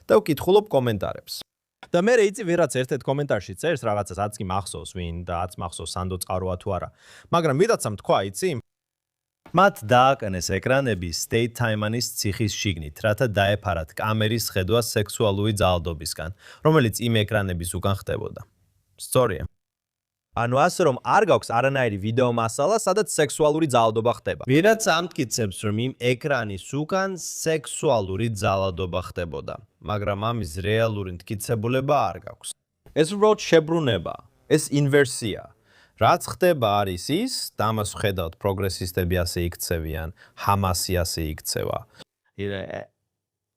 და ვკითხულობ კომენტარებს. და მე იცი ვერაც ერთ-ერთ კომენტარში წერს რაღაცას აც კი მახსოვს ვინ და აც მახსოვს სანდო წყაროა თუ არა. მაგრამ ვიდაცამ თქვა, იცი, მათ დააკნეს ეკრანები State Time-ის ციხის შიგნით, რათა დაეფარათ კამერის ხედვა სექსუალური ძალადობისგან, რომელიც იმ ეკრანების უკან ხდებოდა. სწორია. ანუ ასე რომ არ გაქვს არანაირი ვიდეო მასალა, სადაც სექსუალური ძალადობა ხდება. ვირაც ამტკიცებს, რომ იმ ეკრანის უკან სექსუალური ძალადობა ხდებოდა, მაგრამ ამის რეალური მტკიცებულება არ გაქვს. ეს უბრალოდ შებრუნებაა, ეს ინვერსია. რაც ხდება არის ის, და ამას ვხედავთ პროგრესისტები ასე იქცევიან, ჰამასი ასე იქცევა.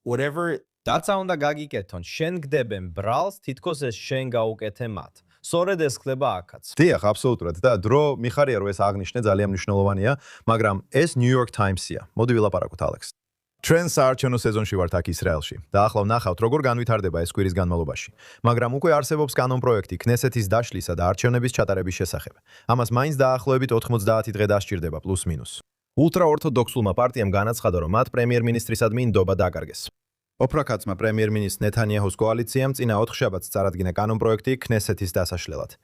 Whatever დაცა უნდა გაგიკეთონ, შენ გდებენ ბრალს, თითქოს ეს შენ გაუკეთე მათ. სწორედ ეს ხდება აქაც. დიახ, აბსოლუტურად და დრო მიხარია რომ ეს აღნიშნე ძალიან მნიშვნელოვანია, მაგრამ ეს New York Times-ია. მოდი ვილაპარაკოთ ალექს. ჩვენ საარჩევნო სეზონში ვართ აქ ისრაელში და ახლა ვნახავთ როგორ განვითარდება ეს კვირის განმავლობაში. მაგრამ უკვე არსებობს კანონპროექტი ქნესეთის დაშლისა და არჩევნების ჩატარების შესახებ. ამას მაინც დაახლოებით 90 დღე დასჭირდება პლუს მინუს. ულტრაორთოდოქსულმა პარტიამ განაცხადა, რომ მათ პრემიერ-მინისტრისადმი ნდობა დაკარგეს. ოფრაკაცმა პრემიერ-მინისტრ ნეთანიაჰუს კოალიციამ წინა 4 შაბათს წარადგინა კანონპროექტი ქნესეთის დასაშლელად.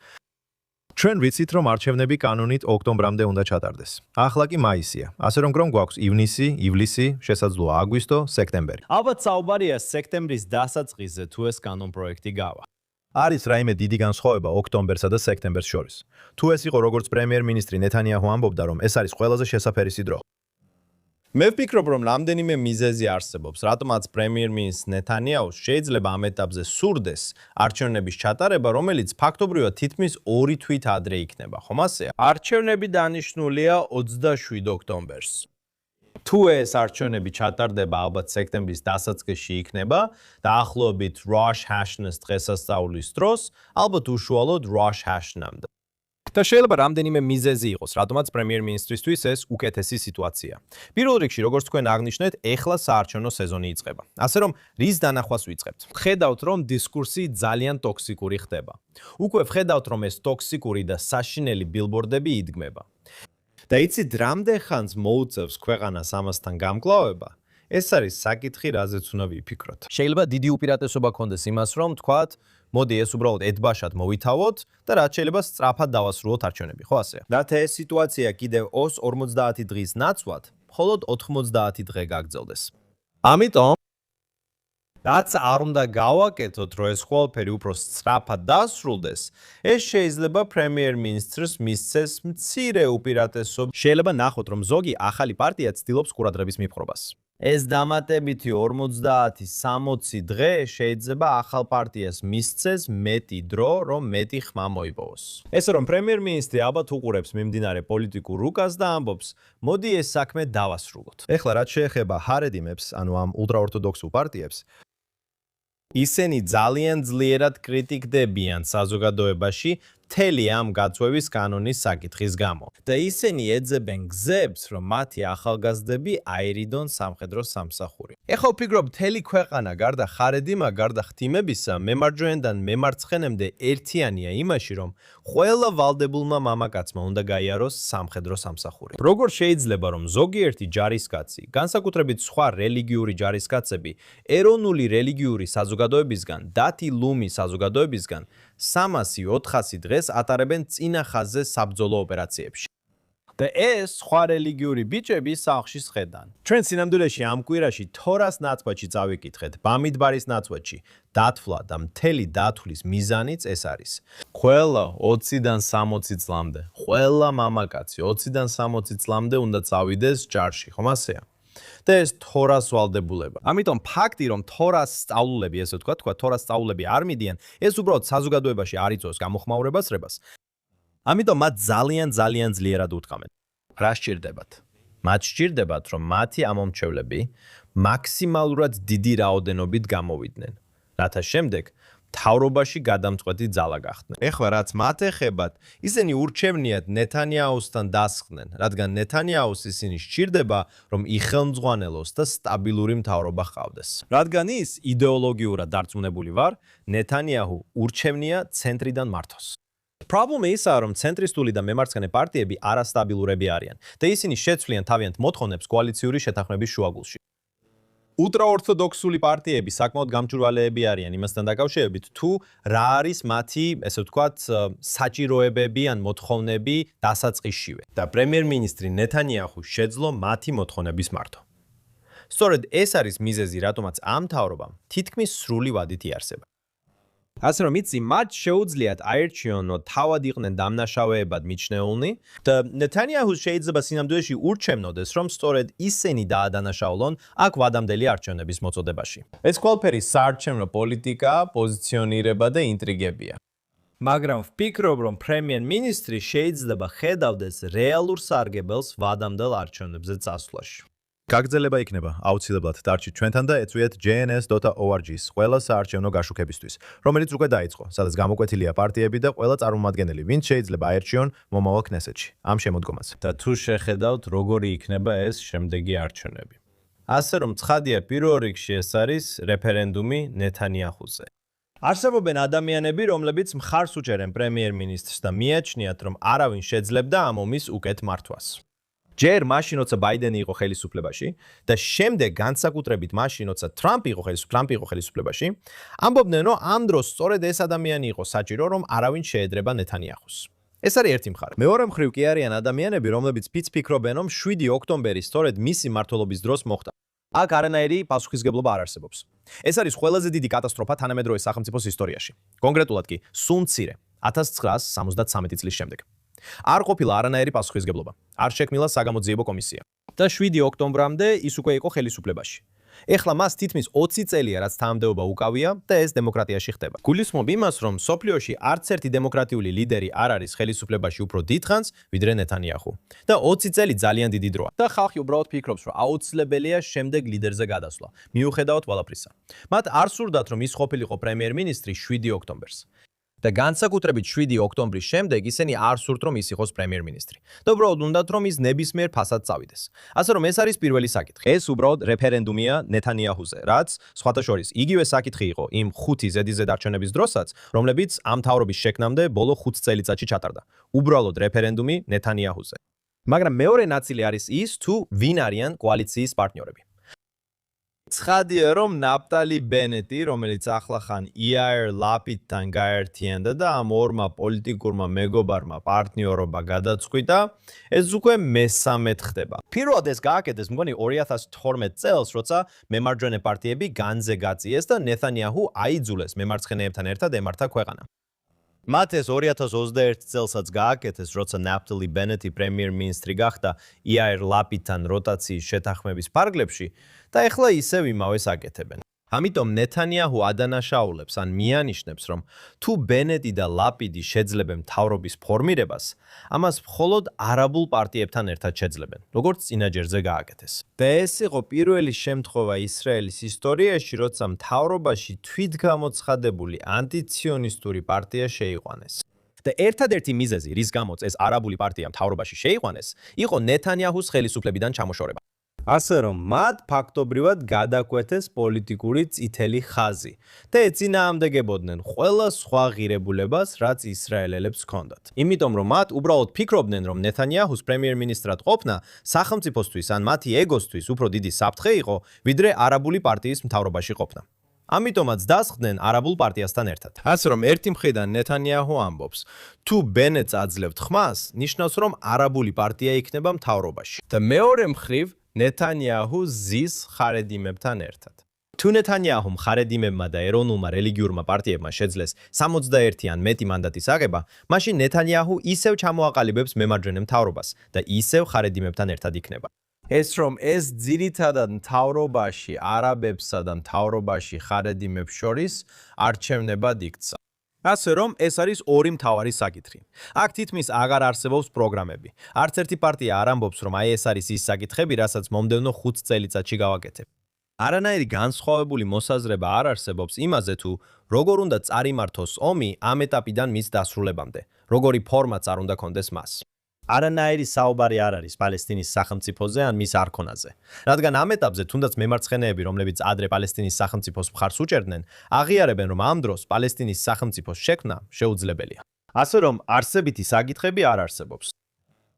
ჩვენ ვიცით, რომ არჩევნები კანონით ოქტომბრამდე უნდა ჩატარდეს. ახლა კი მაისია, ასე რომ გრომ გვაქვს ივნისი, ივლისი, შესაძლოა აგვისტო, სექტემბერი. ალბათ საუბარია სექტემბრის დასაწყისზე თუ ეს კანონპროექტი გავა. არის რაიმე დიდი განსხვავება ოქტომბერსა და სექტემბერს შორის. თუ ეს იყო როგორც პრემიერ-მინისტრი ნეთანიაჰუ ამბობდა, რომ ეს არის ყველაზე შესაფერისი დრო. მე ვფიქრობ, რომ რამდენიმე მიზეზი არსებობს, რატომაც პრემიერ-მინისტრ ნეთანიაჰუს შეიძლება ამ ეტაპზე სურდეს არჩევნების ჩატარება, რომელიც ფაქტობრივად თითქმის 2 თვით ადრე იქნება, ხომ ასეა? არჩევნები დანიშნულია 27 ოქტომბერს. თუ ეს არჩევნები ჩატარდება ალბათ სექტემბრის დასაწყისში იქნება, დაახლოებით Rosh Hashanah's დღესასწაულის დროს, ალბათ უშუალოდ Rosh Hashanah-მდე. და შეიძლება რამდენიმე მიზეზი იყოს, რატომაც პრემიერ-მინისტრისთვის ეს უკეთესი სიტუაცია. პირველ რიგში, როგორც თქვენ აღნიშნეთ, ეხლა საარჩევნო სეზონი იწყება. ასე რომ, რის დანახვას ვიწყებთ? ვხედავთ, რომ დისკურსი ძალიან ტოქსიკური ხდება. უკვე ვხედავთ, რომ ეს ტოქსიკური და საშინელი ბილბორდები იდგმება. და იცით, რამდენ ხანს მოუწევს ქვეყანას ამასთან გამკლავება? ეს არის საკითხი, რაზეც უნდა ვიფიქროთ. შეიძლება დიდი უპირატესობა გქონდეს იმას, რომ თქვათ, მოდი ეს უბრალოდ ეთბაშად მოვითავოთ და რაც შეიძლება სწრაფად დავასრულოთ არჩევნები, ხო ასეა? რათა ეს სიტუაცია კიდევ 50 დღის ნაცვლად, მხოლოდ 90 დღე გაგრძელდეს. ამიტომ რაც არ უნდა გავაკეთოთ, რომ ეს ყველაფერი უფრო სწრაფად დასრულდეს, ეს შეიძლება პრემიერ-მინისტრს მისცეს მცირე უპირატესობა. შეიძლება ნახოთ, რომ ზოგი ახალი პარტია ცდილობს ყურადღების მიპყრობას. ეს დამატებითი 50-60 დღე შეიძლება ახალ პარტიას მისცეს მეტი დრო, რომ მეტი ხმა მოიპოვოს. ესე რომ პრემიერ-მინისტრი ალბათ უყურებს მიმდინარე პოლიტიკურ რუკას და ამბობს, მოდი ეს საქმე დავასრულოთ. ეხლა რაც შეეხება ჰარედინებს, ანუ ამ ულტრაორთოდოქსულ პარტიებს, ისინი ძალიან ძლიერად კრიტიკდებიან საზოგადოებაში მთელი ამ გაწვევის კანონის საკითხის გამო. და ისინი ეძებენ გზებს, რომ მათი ახალგაზრდები აირიდონ სამხედრო სამსახური. ეხლა ვფიქრობ, მთელი ქვეყანა გარდა ხარედიმა, გარდა ხთიმებისა, მემარჯვენიდან მემარცხენემდე ერთიანია იმაში, რომ ყველა ვალდებულმა მამაკაცმა უნდა გაიაროს სამხედრო სამსახური. როგორ შეიძლება, რომ ზოგიერთი ჯარისკაცი, განსაკუთრებით სხვა რელიგიური ჯარისკაცები, ეროვნული რელიგიური საზოგადოებისგან, დათი ლუმი საზოგადოებისგან 300-400 დღეს ატარებენ წინა ხაზზე საბრძოლო ოპერაციებში. და ეს სხვა რელიგიური ბიჭები სახლში სხედან. ჩვენ სინამდვილეში ამ კვირაში თორას ნაცვაში წავიკითხეთ, ბამიდბარის ნაცვაში, დათვლა და მთელი დათვლის მიზანიც ეს არის. ყველა 20-დან 60 წლამდე, ყველა მამაკაცი 20-დან 60 წლამდე უნდა წავიდეს ჯარში, ხომ ასეა? და ეს თორას ვალდებულება. ამიტომ ფაქტი, რომ თორას სწავლულები, ესე ვთქვათ, თორას სწავლულები არ მიდიან, ეს უბრალოდ საზოგადოებაში არ იწვევს გამოხმაურებას. ამიტომ მათ ძალიან ძლიერად უთხრამენ. რა სჭირდებათ? მათ სჭირდებათ, რომ მათი ამომრჩევლები მაქსიმალურად დიდი რაოდენობით გამოვიდნენ. რათა შემდეგ მთავრობაში გადამწყვეტი ძალა გახდნენ. ეხლა რაც მათ ეხებათ, ისინი ურჩევნიათ ნეთანიაჰუსთან დასხდნენ, რადგან ნეთანიაჰუს ისინი სჭირდება, რომ იხელმძღვანელოს და სტაბილური მთავრობა ჰყავდეს. რადგან ის იდეოლოგიურად დარწმუნებული ვარ, ნეთანიაჰუ ურჩევნია ცენტრიდან მართოს. პრობლემა ისაა, რომ ცენტრისტული და მემარცხენე პარტიები არასტაბილურები არიან და ისინი შეცვლიან თავიანთ მოთხოვნებს კოალიციური შეთანხმების შუაგულში. ულტრაორთოდოქსული პარტიები საკმაოდ გამჭვირვალეები არიან იმასთან დაკავშირებით, თუ რა არის მათი, ესე ვთქვათ, საჭიროებები ან მოთხოვნები დასაწყისშივე. და პრემიერ-მინისტრი ნეთანიაჰუ შეძლო მათი მოთხოვნების მართვა. სწორედ ეს არის მიზეზი, რატომაც ამ მთავრობამ თითქმის სრული ვადით იარსება. ასე რომ იცი, მათ შეუძლიათ აერჩიონ, თავად იყვნენ დამნაშავეებად მიჩნეულნი და ნეთანიაჰუს შეიძლება სინამდვილეში ურჩევნოდეს, რომ სწორედ ისინი დაადანაშაულონ აქ ვადამდელი არჩევნების მოწოდებაში. ეს ყველაფერი საარჩევნო პოლიტიკა, პოზიციონირება და ინტრიგებია. მაგრამ ვფიქრობ, რომ პრემიერ-მინისტრი შეიძლება ხედავდეს რეალურ სარგებელს ვადამდელ არჩევნებზე წასვლაში. გაგრძელება იქნება აუცილებლად დარჩით ჩვენთან და ეწვიეთ jns.org-ის ყველა საარჩევნო გაშუქებისთვის, რომელიც უკვე დაიწყო, სადაც გამოკვეთილია პარტიები და ყველა წარმომადგენელი, ვინც შეიძლება აერჩიონ მომავალ კნესეთში ამ შემოდგომას. და თუ შეხედავთ, როგორი იქნება ეს შემდეგი არჩევნები. ასე რომ ცხადია, პირველ რიგში ეს არის რეფერენდუმი ნეთანიაჰუზე. არსებობენ ადამიანები, რომლებიც მხარს უჭერენ პრემიერ-მინისტრს და მიაჩნიათ, რომ არავინ შეძლებდა ამ ომის უკეთ მართვას. ჯერ მაშინ, როცა ბაიდენი იყო ხელისუფლებაში და შემდეგ განსაკუთრებით მაშინ, როცა ტრამპი იყო ხელისუფლებაში, ამბობდნენ, რომ ამ დროს სწორედ ეს ადამიანი იყო საჭირო, რომ არავინ შეედრება ნეთანიაჰუს. ეს არის ერთი მხარე. მეორე მხრივ კი არიან ადამიანები, რომლებიც ფიქრობენ, რომ 7 ოქტომბერი სწორედ მისი მმართველობის დროს მოხდა. აქ არანაირი პასუხისგებლობა არ არსებობს. ეს არის ყველაზე დიდი კატასტროფა თანამედროვე სახელმწიფოს ისტორიაში. კონკრეტულად კი, სულ მცირე 1973 წლის შემდეგ. არ ყოფილა არანაირი პასუხისგებლობა. არ შექმნილა საგამოძიებო კომისია. და 7 ოქტომბრამდე ის უკვე იყო ხელისუფლებაში. ეხლა მას თითქმის 20 წელია, რაც თანამდებობა უკავია და ეს დემოკრატიაში ხდება. გულისხმობ იმას, რომ სოფლიოში არც ერთი დემოკრატიული ლიდერი არ არის ხელისუფლებაში უფრო დიდხანს, ვიდრე ნეთანიაჰუ. და 20 წელი ძალიან დიდი დროა. და ხალხი უბრალოდ ფიქრობს, რომ აუცილებელია შემდეგ ლიდერზე გადასვლა, მიუხედავად ყველაფრისა. მათ არ სურდათ, რომ ის ყოფილიყო პრემიერ-მინისტრი 7 ოქტომბერს. და განსაკუთრებით 7 ოქტომბრის შემდეგ ისინი არ სურთ, რომ ის იყოს პრემიერ-მინისტრი. და უბრალოდ უნდათ, რომ ის ნებისმიერ ფასად წავიდეს. ასე რომ ეს არის პირველი საკითხი. ეს უბრალოდ რეფერენდუმია ნეთანიაჰუზე, რაც სხვათა შორის იგივე საკითხი იყო იმ 5 ზედიზედ არჩევნების დროსაც, რომლებიც ამ მთავრობის შექმნამდე ბოლო 5 წელიწადში ჩატარდა. უბრალოდ რეფერენდუმი ნეთანიაჰუზე. მაგრამ მეორე ნაწილი არის ის, თუ ვინ არიან კოალიციის პარტნიორები. ცხადია, რომ ნაფტალი ბენეტი, რომელიც ახლახან იაირ ლაპიდთან გაერთიანდა და ამ ორმა პოლიტიკურმა მეგობარმა პარტნიორობა გადაწყვიტა, ეს უკვე მესამედ ხდება. პირველად ეს გააკეთეს მგონი 2012 წელს, როცა მემარჯვენე პარტიები განზე გაწიეს და ნეთანიაჰუ აიძულეს მემარცხენეებთან ერთად ემართა ქვეყანა. მათ ეს 2021 წელსაც გააკეთეს, როცა ნაფტალი ბენეტი პრემიერ-მინისტრი გახდა იაირ ლაპიდთან როტაციის შეთანხმების ფარგლებში და ეხლა ისევ იმავეს აკეთებენ. ამიტომ ნეთანიაჰუ ადანაშაულებს ან მიანიშნებს, რომ თუ ბენეტი და ლაპიდი შეძლებენ მთავრობის ფორმირებას, ამას მხოლოდ არაბულ პარტიებთან ერთად შეძლებენ, როგორც წინაჯერზე გააკეთეს. და ეს იყო პირველი შემთხვევა ისრაელის ისტორიაში, როცა მთავრობაში თვითგამოცხადებული ანტიციონისტური პარტია შეიყვანეს. და ერთადერთი მიზეზი, რის გამოც ეს არაბული პარტია მთავრობაში შეიყვანეს, იყო ნეთანიაჰუს ხელისუფლებიდან ჩამოშორება. ასე რომ მათ ფაქტობრივად გადაკვეთეს პოლიტიკური წითელი ხაზი და ეწინააღმდეგებოდნენ ყველა სხვა ღირებულებას, რაც ისრაელელებს ჰქონდათ. იმიტომ რომ მათ უბრალოდ ფიქრობდნენ, რომ ნეთანიაჰუს პრემიერ-მინისტრად ყოფნა სახელმწიფოსთვის ან მათი ეგოსთვის უფრო დიდი საფრთხე იყო, ვიდრე არაბული პარტიის მთავრობაში ყოფნა. ამიტომაც დასხდნენ არაბულ პარტიასთან ერთად. ასე რომ ერთი მხრიდან ნეთანიაჰუ ამბობს, თუ ბენეტს აძლევთ ხმას, ნიშნავს რომ არაბული პარტია იქნება მთავრობაში. და მეორე მხრივ ნეთანიაჰუ ზის ხარედიმებთან ერთად. თუ ნეთანიაჰუმ ხარედიმებმა და ეროვნულმა რელიგიურმა პარტიებმა შეძლეს 61 ან მეტი მანდატის აღება, მაშინ ნეთანიაჰუ ისევ ჩამოაყალიბებს მემარჯვენე მთავრობას და ისევ ხარედიმებთან ერთად იქნება. ეს რომ ეს ძირითადად მთავრობაში არაბებსა და მთავრობაში ხარედიმებს შორის არჩევნებად იქცა. ასე რომ ეს არის ორი მთავარი საკითხი. აქ თითქმის აღარ არსებობს პროგრამები. არც ერთი პარტია არ ამბობს, რომ აი ეს არის ის საკითხები, რასაც მომდევნო 5 წელიწადში გავაკეთებ. არანაირი განსხვავებული მოსაზრება არ არსებობს იმაზე, თუ როგორ უნდა წარიმართოს ომი ამ ეტაპიდან მის დასრულებამდე, როგორი ფორმაც არ უნდა კონდეს მას. არანაირი საუბარი არ არის პალესტინის სახელმწიფოზე ან მის არქონაზე. რადგან ამ ეტაპზე თუნდაც მემარცხენეები, რომლებიც ადრე პალესტინის სახელმწიფოს მხარს უჭერდნენ, აღიარებენ, რომ ამ დროს პალესტინის სახელმწიფოს შექმნა შეუძლებელია. ასე რომ არსებითი საკითხები არ არსებობს.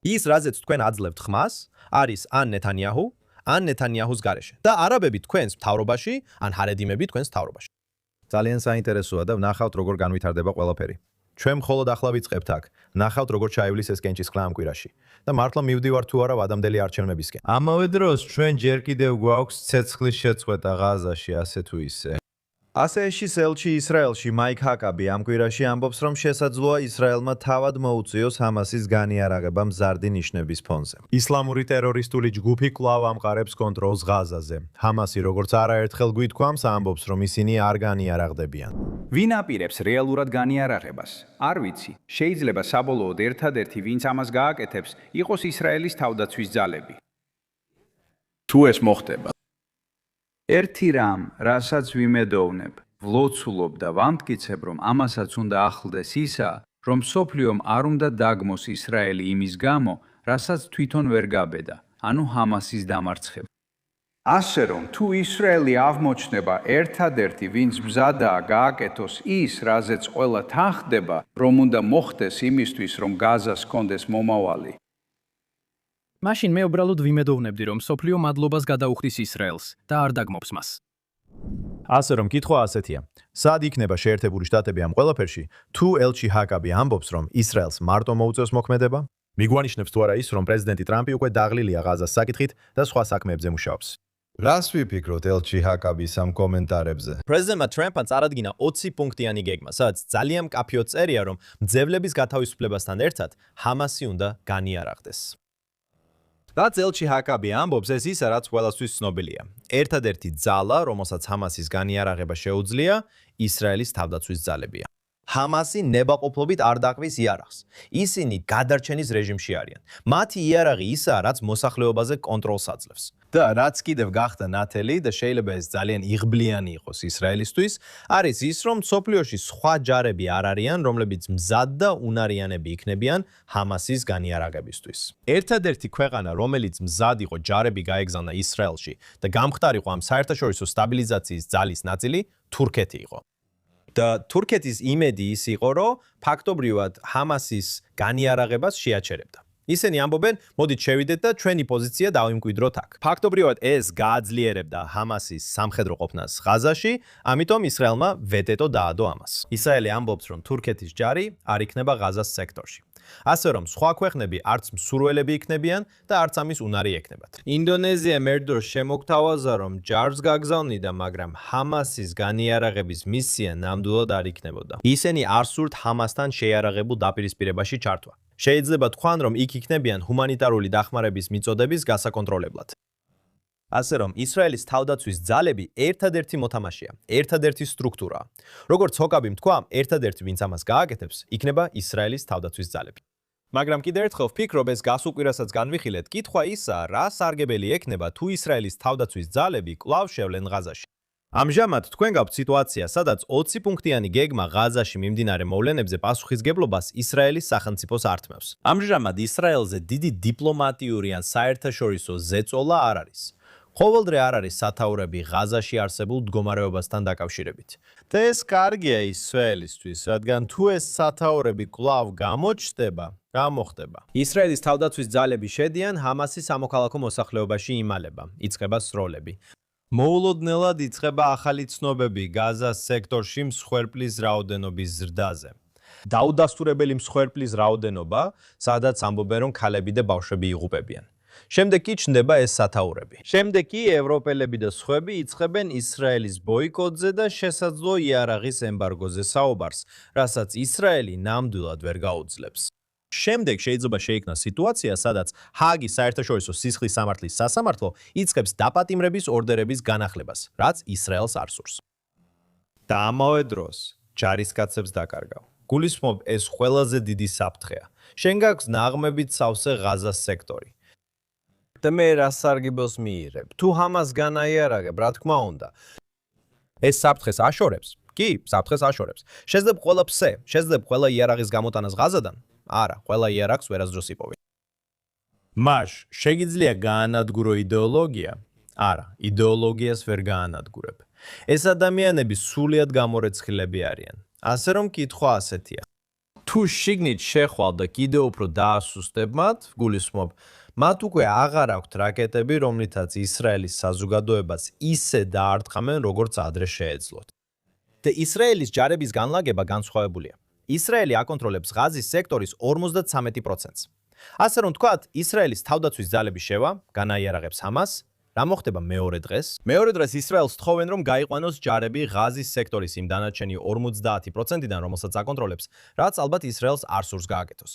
ის, რაზეც თქვენ აძლევთ ხმას, არის ან ნეთანიაჰუ, ან ნეთანიაჰუს გარეშე. და არაბები თქვენს მთავრობაში, ან ხარედიმები თქვენს მთავრობაში. ძალიან საინტერესოა და ვნახავთ როგორ განვითარდება ყველაფერი. ჩვენ მხოლოდ ახლა ვიწყებთ აქ. ნახავთ როგორ ჩაივლის ეს კენჭის ხლა ამ კვირაში. და მართლა მივდივარ თუ არა ვადამდელი არჩევნებისკენ. ამავე დროს ჩვენ ჯერ კიდევ გვაქვს ცეცხლის შეწყვეტა ღაზაში, ასე თუ ისე. ASEAN-ის ელჩი ისრაელში მაიკ ჰაკაბი ამ კვირაში ამბობს, რომ შესაძლოა ისრაელმა თავად მოუწიოს ჰამასის განიარაღება მზარდი ნიშნების ფონზე. ისლამური ტერორისტული ჯგუფი კვლავ ამყარებს კონტროლს ღაზაზე. ჰამასი, როგორც არაერთხელ გვითქვამს, ამბობს, რომ ისინი არ განიარაღდებიან. ვინ აპირებს რეალურად განიარაღებას? არ ვიცი. შეიძლება საბოლოოდ ერთადერთი, ვინც ამას გააკეთებს, იყოს ისრაელის თავდაცვის ძალები. თუ ეს მოხდება, ერთი რამ, რასაც ვიმედოვნებ, ვლოცულობ და ვამტკიცებ, რომ ამასაც უნდა ახლდეს ისა, რომ სოფლიომ არ უნდა დაგმოს ისრაელი იმის გამო, რასაც თვითონ ვერ გაბედა, ანუ ჰამასის დამარცხება. ასე რომ, თუ ისრაელი აღმოჩნდება ერთადერთი, ვინც მზადაა გააკეთოს ის, რაზეც ყველა თანხდება, რომ უნდა მოხდეს იმისთვის, რომ გაზას ჰქონდეს მომავალი, მაშინ მე უბრალოდ ვიმედოვნებდი, რომ სოფლიო მადლობას გადაუხდის ისრაელს და არ დაგმობს მას. ასე რომ კითხვა ასეთია. სად იქნება შეერთებული შტატები ამ ყველაფერში, თუ ელჩი ჰაკაბი ამბობს, რომ ისრაელს მარტო მოუწევს მოქმედება? მიგვანიშნებს თუ არა ის, რომ პრეზიდენტი ტრამპი უკვე დაღლილია ღაზას საკითხით და სხვა საქმეებზე მუშაობს. რას ვიფიქროთ ელჩი ჰაკაბის ამ კომენტარებზე? პრეზიდენტმა ტრამპმა წარადგინა 20 პუნქტიანი გეგმა, სადაც ძალიან მკაფიოდ წერია, რომ მძევლების გათავისუფლებასთან ერთად ჰამასი უნდა განიარაღდეს. რაც ელჩი ჰაკაბი ამბობს, ეს ისა, რაც ყველასთვის ცნობილია. ერთადერთი ძალა, რომელსაც ჰამასის განიარაღება შეუძლია, ისრაელის თავდაცვის ძალებია. ჰამასი ნებაყოფლობით არ დაყვის იარაღს. ისინი გადარჩენის რეჟიმში არიან. მათი იარაღი ისაა, რაც მოსახლეობაზე კონტროლს აძლევს. და რაც კიდევ გახდა ნათელი და შეიძლება ეს ძალიან იღბლიანი იყოს ისრაელისთვის, არის ის, რომ სოფლიოში სხვა ჯარები არ არიან, რომლებიც მზად და უნარიანები იქნებიან ჰამასის განიარაღებისთვის. ერთადერთი ქვეყანა, რომელიც მზად იყო ჯარები გაეგზავნა ისრაელში და გამხდარიყო ამ საერთაშორისო სტაბილიზაციის ძალის ნაწილი, თურქეთი იყო. და თურქეთის იმედი ის იყო, რომ ფაქტობრივად ჰამასის განიარაღებას შეაჩერებდა. ისინი ამბობენ, მოდით შევიდეთ და ჩვენი პოზიცია დავიმკვიდროთ აქ. ფაქტობრივად ეს გააძლიერებდა ჰამასის სამხედრო ყოფნას ღაზაში, ამიტომ ისრაელმა ვეტო დაადო ამას. ისრაელი ამბობს, რომ თურქეთის ჯარი არ იქნება ღაზას სექტორში. ასე რომ სხვა ქვეყნები არც მსურველები იქნებიან და არც ამის უნარი ექნებათ. ინდონეზიამ ერთდროს შემოგთავაზა, რომ ჯარს გაგზავნიდა, მაგრამ ჰამასის განიარაღების მისია ნამდვილად არ იქნებოდა. ისინი არ სურთ ჰამასთან შეიარაღებულ დაპირისპირებაში ჩართვა. შეიძლება თქვან, რომ იქ იქნებიან ჰუმანიტარული დახმარების მიწოდების გასაკონტროლებლად. ასე რომ ისრაელის თავდაცვის ძალები ერთადერთი მოთამაშეა, ერთადერთი სტრუქტურაა. როგორც ჰოკაბიმ თქვა, ერთადერთი ვინც ამას გააკეთებს, იქნება ისრაელის თავდაცვის ძალები. მაგრამ კიდევ ერთხელ ვფიქრობ, ეს გასუკვირასაც განვიხილეთ, კითხვა ისაა, რა სარგებელი ექნება თუ ისრაელის თავდაცვის ძალები კვლავ შევლენ ღაზაში. ამჟამად თქვენ გაქვთ სიტუაცია, სადაც 20 პუნქტიანი გეგმა ღაზაში მიმდინარე მოვლენებზე პასუხისგებლობას ისრაელის სახელმწიფოს ართმევს. ამჟამად ისრაელზე დიდი დიპლომატიური ან საერთაშორისო ზეწოლა არ არის. ყოველდღე არ არის სათაურები ღაზაში არსებულ მდგომარეობასთან დაკავშირებით. და ეს კარგია ისრაელისთვის, რადგან თუ ეს სათაურები კვლავ გამოხდება. ისრაელის თავდაცვის ძალები შედიან ჰამასის სამოქალაქო მოსახლეობაში იმალება, იწყება სროლები. მოულოდნელად იწყება ახალი ცნობები გაზას სექტორში მსხვერპლის რაოდენობის ზრდაზე. დაუდასტურებელი მსხვერპლის რაოდენობა, სადაც ამბობენ, რომ ქალები და ბავშვები იღუპებიან. შემდეგ კი ჩნდება ეს სათაურები. შემდეგ კი ევროპელები და სხვები იწყებენ ისრაელის ბოიკოტზე და შესაძლო იარაღის ემბარგოზე საუბარს, რასაც ისრაელი ნამდვილად ვერ გაუძლებს. შემდეგ შეიძლება შეიქმნას სიტუაცია, სადაც ჰააგის საერთაშორისო სისხლის სამართლის სასამართლო იწყებს დაპატიმრების ორდერების განახლებას, რაც ისრაელს არ სურს. და ამავე დროს ჯარისკაცებს დაკარგავ. გულისხმობ, ეს ყველაზე დიდი საფრთხეა. შენ გაქვს ნაღმებით სავსე ღაზას სექტორი. და მე რა სარგიბელს მიიღებ? თუ ჰამას განაიარაღებ, რა თქმა უნდა. ეს საფრთხეს აშორებს? კი, საფრთხეს აშორებს. შეძლებ ყველა ფსე, შეძლებ ყველა იარაღის გამოტანას ღაზადან? არა, ყველა იარაღს ვერასდროს იპოვე. მაშ, შეგიძლია გაანადგურო იდეოლოგია? არა, იდეოლოგიას ვერ გაანადგურებ. ეს ადამიანები სულიად გამორეცხილები არიან. ასე რომ კითხვა ასეთია. თუ შიგნით შეხვალ და კიდევ უფრო დაასუსტებ მათ, გულისხმობ, მათ უკვე აღარ აქვთ რაკეტები, რომლითაც ისრაელის საზოგადოებას ისე დაარტყამენ, როგორც ადრე შეეძლოთ. და ისრაელის ჯარების განლაგება განსხვავებულია. ისრაელი აკონტროლებს ღაზის სექტორის 53%-ს. ასე რომ თქვათ, ისრაელის თავდაცვის ძალები შევა, განაიარაღებს ჰამას, რა მოხდება მეორე დღეს? მეორე დღეს ისრაელს თხოვენ, რომ გაიყვანოს ჯარები ღაზის სექტორის იმ დანარჩენი 50%-დან, რომელსაც აკონტროლებს, რაც ალბათ ისრაელს არ სურს გააკეთოს.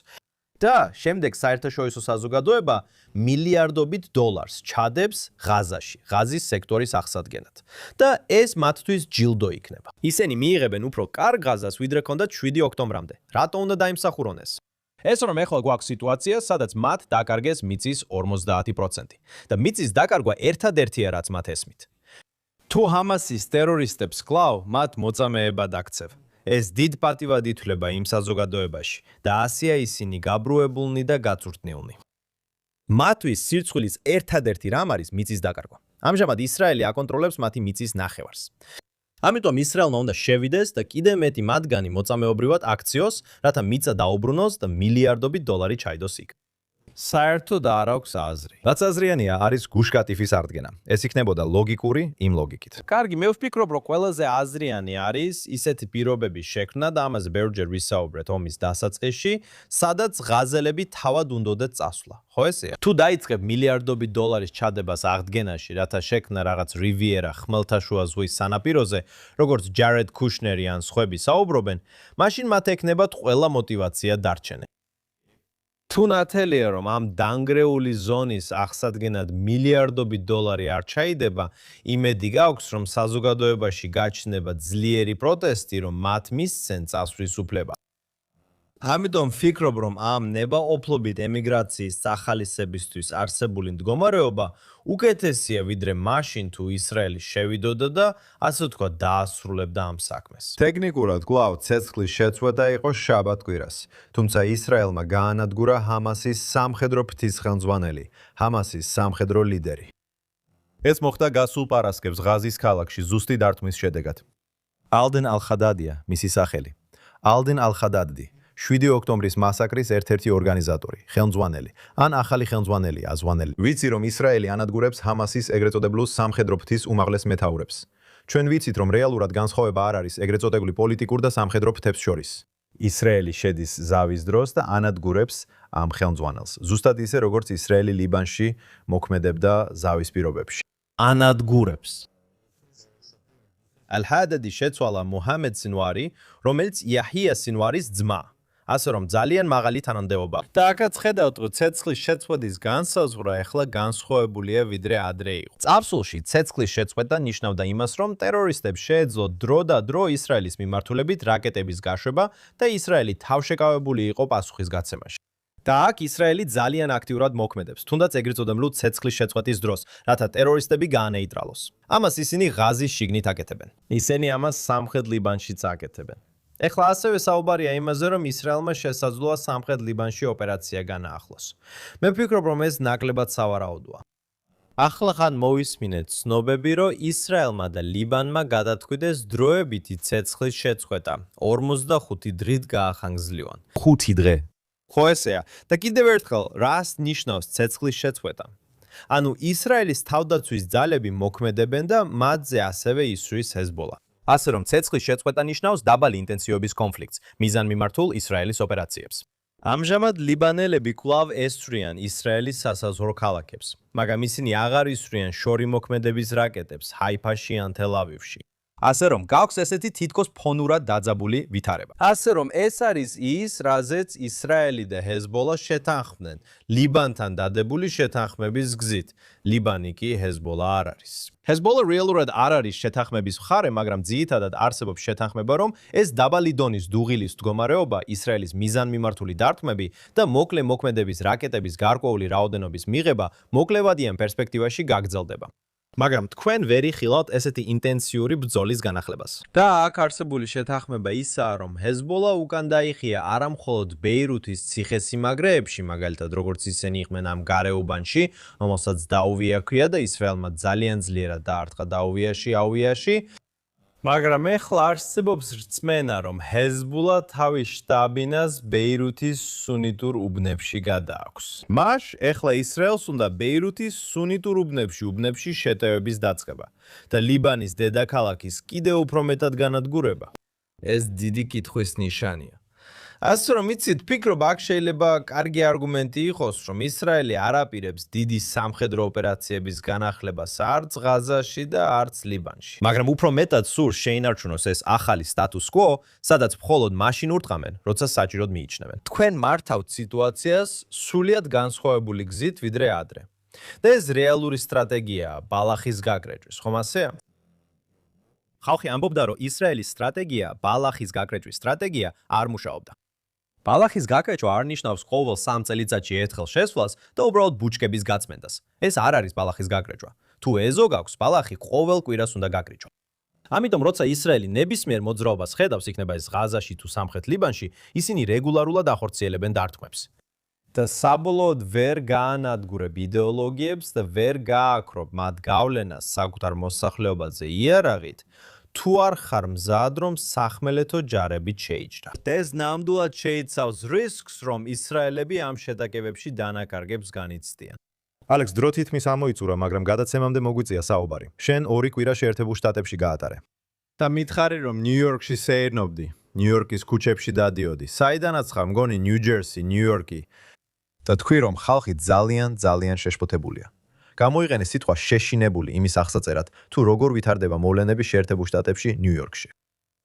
და შემდეგ საერთაშორისო საზოგადოება მილიარდობით დოლარს ჩადებს ღაზაში, ღაზის სექტორის აღსადგენად. და ეს მათთვის ჯილდო იქნება. ისინი მიიღებენ უფრო კარგ ღაზას, ვიდრე ქონდათ 7 ოქტომბრამდე. რატო უნდა დაიმსახურონ ეს? ეს რომ ეხლა გვაქვს სიტუაცია, სადაც მათ დაკარგეს მიწის 50% და მიწის დაკარგვა ერთადერთია, რაც მათ ესმით. თუ ჰამასის ტერორისტებს კლავ, მათ მოწამეებად აქცევ. ეს დიდ პატივად ითვლება იმ საზოგადოებაში და ასეა ისინი გაბრუებულნი და გაწურთნილნი. მათთვის სირცხვილის ერთადერთი რამ არის მიწის დაკარგვა. ამჟამად ისრაელი აკონტროლებს მათი მიწის ნახევარს. ამიტომ ისრაელმა უნდა შევიდეს და კიდევ მეტი მათგანი მოწამეობრივად აქციოს, რათა მიწა დაუბრუნოს და მილიარდობით დოლარი ჩაიდოს იქ. საერთოდ არ აქვს აზრი. რაც აზრიანია, არის გუშკატიფის ართგენა. ეს იქნებოდა ლოგიკური იმ ლოგიკით. კარგი, მე ვფიქრობ, რომ ყველაზე აზრიანი არის ისეთი პირობების შექმნა და ამაზე ბევრჯერ ვისაუბრეთ ომის დასაწყისში, სადაც ღაზელები თავად უნდოდათ წასვლა. ხო ესეა? თუ დაიწყებ მილიარდობით დოლარის ჩადებას აღდგენაში, რათა შექმნა რაღაც რივიერა ხმელთაშუა ზღვის სანაპიროზე, როგორც ჯარედ ქუშნერი ან სხვები საუბრობენ, მაშინ მათ ექნებათ ყველა мотиваცია დარჩენენ. თუ ნათელია, რომ ამ დანგრეული ზონის აღსადგენად მილიარდობით დოლარი არ ჩაიდება, იმედი გაქვს, რომ საზოგადოებაში გაჩნდება ძლიერი პროტესტი, რომ მათ მისცენ წასვლის უფლება. ამიტომ ვფიქრობ, რომ ამ ნებაყოფლობით ემიგრაციის სახალისებისთვის არსებული მდგომარეობა უკეთესია, ვიდრე მაშინ თუ ისრაელი შევიდოდა და ასე ვთქვათ, დაასრულებდა ამ საქმეს. ტექნიკურად კვლავ ცეცხლის შეცვლა იყო შაბათ-კვირას, თუმცა ისრაელმა გაანადგურა ჰამასის სამხედრო ფრთისხელმძღვანელი, ჰამასის სამხედრო ლიდერი. ეს მოხდა გასულ პარასკევს ღაზის ქალაქში ზუსტი დარტყმის შედეგად. ალდენ ალ-ხადადია, მისი სახელი. ალდენ ალ-ხადადი 7 ოქტომბრის მასაკრის ერთ-ერთი ორგანიზატორი, ხელმძღვანელი, ან ახალი ხელმძღვანელია, აზვანელი. ვიცი, რომ ისრაელი ანადგურებს ჰამასის ეგრეთ წოდებულ სამხედრო ფრთის უმაღლეს მეთაურებს. ჩვენ ვიცით, რომ რეალურად განსხვავება არ არის ეგრეთ წოდებული პოლიტიკურ და სამხედრო ფრთებს შორის. ისრაელი შედის ზავის დროს და ანადგურებს ამ ხელმძღვანელს. ზუსტად ისე, როგორც ისრაელი ლიბანში მოქმედებდა ზავის პირობებში. ანადგურებს. ალ-ჰადადი შეცვალა მუჰამედ სინვარი, რომელიც იაჰია სინვარის ძმა. ასე რომ ძალიან მაღალი თანამდებობა. და აქაც ხედავთ, რომ ცეცხლის შეცვლის განსაზღვრა ახლა განსხვავებულია ვიდრე ადრე იყო. წარსულში ცეცხლის შეცვლა ნიშნავდა იმას, რომ ტერორისტებს შეეძლო დრო და დრო ისრაელის მიმართულებით რაკეტების გაშვება და ისრაელი თავშეკავებული იყო პასუხის გაცემაში. და აქ ისრაელი ძალიან აქტიურად მოქმედებს, თუნდაც ეგრეთ წოდებული ცეცხლის შეწყვეტის დროს, რათა ტერორისტები გაანეიტრალოს. ამას ისინი ღაზის შიგნით აკეთებენ. ისინი ამას სამხრეთ ლიბანშიც აკეთებენ. ეხლა ასევე საუბარია იმაზე, რომ ისრაელმა შესაძლოა სამხრეთ ლიბანში ოპერაცია განაახლოს. მე ვფიქრობ, რომ ეს ნაკლებად სავარაუდოა. ახლა ხან მოვისმინეთ ცნობები, რომ ისრაელმა და ლიბანმა გადათქვიდეს დროებითი ცეცხლის შეწყვეტა. 45 დღით გაახანგრძლივან. 5 დღე. ხო ესეა. და კიდევ ერთხელ, რას ნიშნავს ცეცხლის შეწყვეტა? ანუ ისრაელის თავდაცვის ძალები მოქმედებენ და მათზე ასევე ისვრის ჰეზბოლა. ასე რომ ცეცხლის შეწყვეტა ნიშნავს დაბალი ინტენსივობის კონფლიქტს, მიზანმიმართულ ისრაელის ოპერაციებს. ამჟამად ლიბანელები კვლავ ესვრიან ისრაელის სასაზღვრო ქალაქებს, მაგრამ ისინი აღარ ისვრიან შორი მოქმედების რაკეტებს ჰაიფაში ან თელ-ავივში. ასე რომ გაქვს ესეთი თითქოს ფონურად დაძაბული ვითარება. ასე რომ ეს არის ის, რაზეც ისრაელი და ჰეზბოლა შეთანხმდნენ, ლიბანთან დადებული შეთანხმების გზით. ლიბანი კი ჰეზბოლა არ არის. ჰეზბოლა რეალურად არ არის შეთანხმების მხარე, მაგრამ ძირითადად არსებობს შეთანხმება, რომ ეს დაბალი დონის დუღილის მდგომარეობა, ისრაელის მიზანმიმართული დარტყმები და მოკლე მოქმედების რაკეტების გარკვეული რაოდენობის მიღება მოკლევადიან პერსპექტივაში გაგრძელდება. მაგრამ თქვენ ვერ იხილავთ ესეთი ინტენსიური ბრძოლის განახლებას. და აქ არსებული შეთანხმება ისაა, რომ ჰეზბოლა უკან დაიხია არა მხოლოდ ბეირუთის ციხესიმაგრეებში, მაგალითად როგორც ისინი იყვნენ ამ გარეუბანში, რომელსაც დაუვია ქვია და ისრაელმა ძალიან ძლიერად დაარტყა დაუვიაში, აუვიაში, მაგრამ ეხლა არსებობს რწმენა, რომ ჰეზბოლა თავის შტაბინას ბეირუთის სუნიტურ უბნებში გადააქვს. მას ეხლა ისრაელს უნდა ბეირუთის სუნიტურ უბნებში შეტევების დაწყება და ლიბანის დედაქალაქის კიდევ უფრო მეტად განადგურება. ეს დიდი კითხვის ნიშანია. ასე რომ იცით, ვფიქრობ, აქ შეიძლება კარგი არგუმენტი იყოს, რომ ისრაელი არ აპირებს დიდი სამხედრო ოპერაციების განახლებას არც ღაზაში და არც ლიბანში. მაგრამ უფრო მეტად სურს შეინარჩუნოს ეს ახალი სტატუს კვო, სადაც მხოლოდ მაშინ ურტყამენ, როცა საჭიროდ მიიჩნევენ. თქვენ მართავთ სიტუაციას სრულიად განსხვავებული გზით, ვიდრე ადრე. და ეს რეალური სტრატეგიაა ბალახის გაკრეჭვის, ხომ ასეა? ხალხი ამბობდა, რომ ისრაელის სტრატეგია, ბალახის გაკრეჭვის სტრატეგია არ მუშაობდა. ბალახის გაკრეჭვა არ ნიშნავს ყოველ 3 წელიწადში ერთხელ შესვლას და უბრალოდ ბუჩკების გაწმენდას. ეს არ არის ბალახის გაკრეჭვა. თუ ეზო გაქვს, ბალახი ყოველ კვირას უნდა გაკრიჭო. ამიტომ როცა ისრაელი ნებისმიერ მოძრაობას ხედავს, იქნება ეს ღაზაში თუ სამხრეთ ლიბანში, ისინი რეგულარულად ახორციელებენ დარტყმებს. და საბოლოოდ ვერ გაანადგურებ იდეოლოგიებს და ვერ გააქრობ მათ გავლენას საკუთარ მოსახლეობაზე იარაღით, თუ არ ხარ მზად, რომ სახმელეთო ჯარებით შეიჭრა. ეს ნამდვილად შეიცავს რისკს, რომ ისრაელები ამ შეტაკებებში დანაკარგებს განიცდიან. ალექს, დრო თითქმის ამოიწურა, მაგრამ გადაცემამდე მოგვიწია საუბარი. შენ 2 კვირა შეერთებულ შტატებში გაატარე. და მითხარი, რომ ნიუ-იორკში სეირნობდი, ნიუ-იორკის ქუჩებში დადიოდი. საიდანაც ხარ, მგონი ნიუ-ჯერსი, ნიუ-იორკი. და თქვი, რომ ხალხი ძალიან შეშფოთებულია. გამოიყენე სიტყვა შეშინებული იმის აღსაწერად, თუ როგორ ვითარდება მოვლენები შეერთებულ შტატებში, ნიუ-იორკში.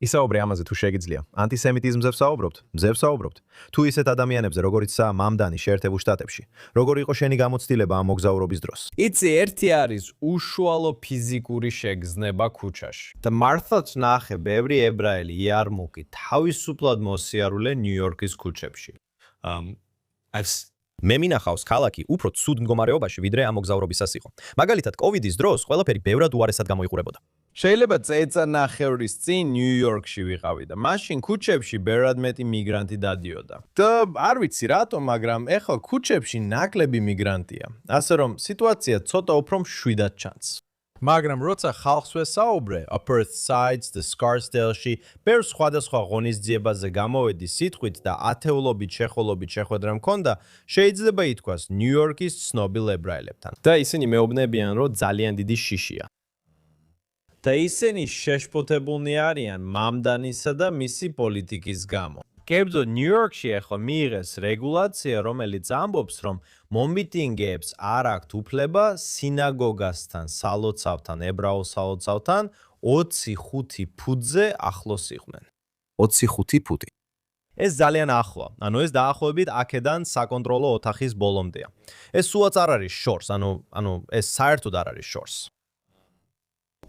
ისაუბრე ამაზე თუ შეგიძლია. ანტისემიტიზმზე ვსაუბრობთ, მზე ვსაუბრობთ. თუ ისეთ ადამიანებზე, როგორიცაა მამდანი შეერთებულ შტატებში, როგორ იყო შენი გამოცდილება ამ მოგზაურობის დროს? იცი, ერთი არის უშუალო ფიზიკური შეგრძნება ქუჩაში. და მართლაც ნახე ბევრი ებრაელი იარმუკი თავისუფლად მოსიარულე ნიუ-იორკის ქუჩებში. მე მინახავს ქალაქი უფრო ცუდ მდგომარეობაში, ვიდრე ამ მოგზაურობისას იყო. მაგალითად, კოვიდის დროს ყველაფერი ბევრად უარესად გამოიყურებოდა. შეიძლება წელიწადნახევრის წინ ნიუ-იორკში ვიყავი და მაშინ ქუჩებში ბევრად მეტი მიგრანტი დადიოდა. და არ ვიცი რატომ, მაგრამ ეხლა ქუჩებში ნაკლები მიგრანტია. ასე რომ სიტუაცია ცოტა უფრო მშვიდად ჩანს. მაგრამ როცა ხალხს ვესაუბრე, Upper East Side და Scarsdale-ში ბევრ სხვადასხვა ღონისძიებაზე გამოვედი სიტყვით და ათეულობით შეხვედრა მქონდა, შეიძლება ითქვას ნიუ-იორკის ცნობილ ებრაელებთან. და ისინი მეუბნებიან, რომ ძალიან დიდი შიშია. და ისინი შეშფოთებულნი არიან მამდანისა და მისი პოლიტიკის გამო. კერძოდ ნიუ-იორკში ახლა მიიღეს რეგულაცია, რომელიც ამბობს, რომ მომიტინგეებს არ აქვთ უფლება სინაგოგასთან, სალოცავთან, ებრაულ სალოცავთან 25 ფუტზე ახლოს იყვნენ. 25 ფუტი. ეს ძალიან ახლოა. ანუ ეს დაახლოებით აქედან საკონტროლო ოთახის ბოლომდეა. ეს სულაც არ არის შორს, ანუ ეს საერთოდ არ არის შორს.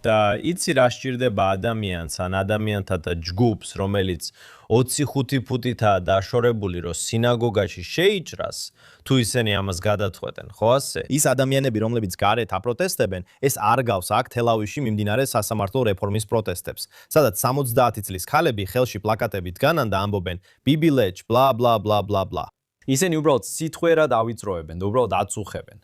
და იცი რა სჭირდება ადამიანს ან ადამიანთა და ჯგუფს, რომელიც 25 ფუტითაა დაშორებული, რომ სინაგოგაში შეიჭრას, თუ ისინი ამას გადაწყვეტენ, ხო ასე? ის ადამიანები, რომლებიც გარეთ აპროტესტებენ, ეს არ გავს აქ თელავივში მიმდინარე სასამართლო რეფორმის პროტესტებს, სადაც 70 წლის ქალები ხელში პლაკატებით დგანან და ამბობენ ბიბი ლეჩ, ბლა ბლა ბლა ბლა ბლა. ისინი უბრალოდ სიტყვიერად ავიწროებენ და უბრალოდ აწუხებენ.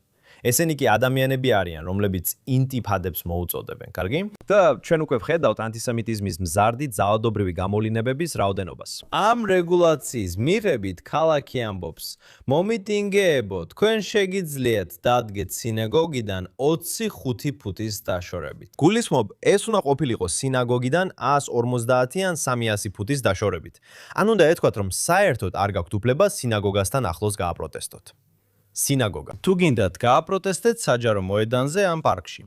ესენი კი ადამიანები არიან, რომლებიც ინტიფადებს მოუწოდებენ, კარგი? და ჩვენ უკვე ვხედავთ ანტისემიტიზმის მზარდი ძალადობრივი გამოვლინებების რაოდენობას. ამ რეგულაციის მიღებით ქალაქი ამბობს: მომიტინგეებო, თქვენ შეგიძლიათ დადგეთ სინაგოგიდან 25 ფუტის დაშორებით. გულისხმობ, ეს უნდა ყოფილიყო სინაგოგიდან 150 ან 300 ფუტის დაშორებით. ან უნდა ეთქვათ, რომ საერთოდ არ გაქვთ უფლება სინაგოგასთან ახლოს გააპროტესტოთ. სინაგოგა. თუ გინდათ გააპროტესტეთ საჯარო მოედანზე ან პარკში.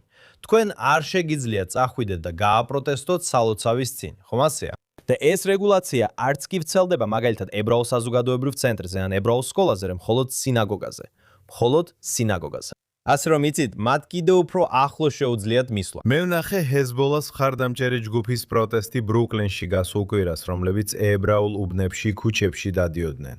თქვენ არ შეგიძლიათ წახვიდეთ და გააპროტესტოთ სალოცავის წინ, ხომ ასეა? და ეს რეგულაცია არც კი ვრცელდება მაგალითად ებრაულ საზოგადოებრივ ცენტრზე ან ებრაულ სკოლაზე, რომ მხოლოდ სინაგოგაზე. მხოლოდ სინაგოგაზე. ასე რომ იცით, მათ კიდევ უფრო ახლო შეუძლიათ მისვლა. მე ვნახე ჰეზბოლას მხარდამჭერი ჯგუფის პროტესტი ბრუკლინში გასულ კვირას, რომლებიც ებრაულ უბნებში, ქუჩებში დადიოდნენ.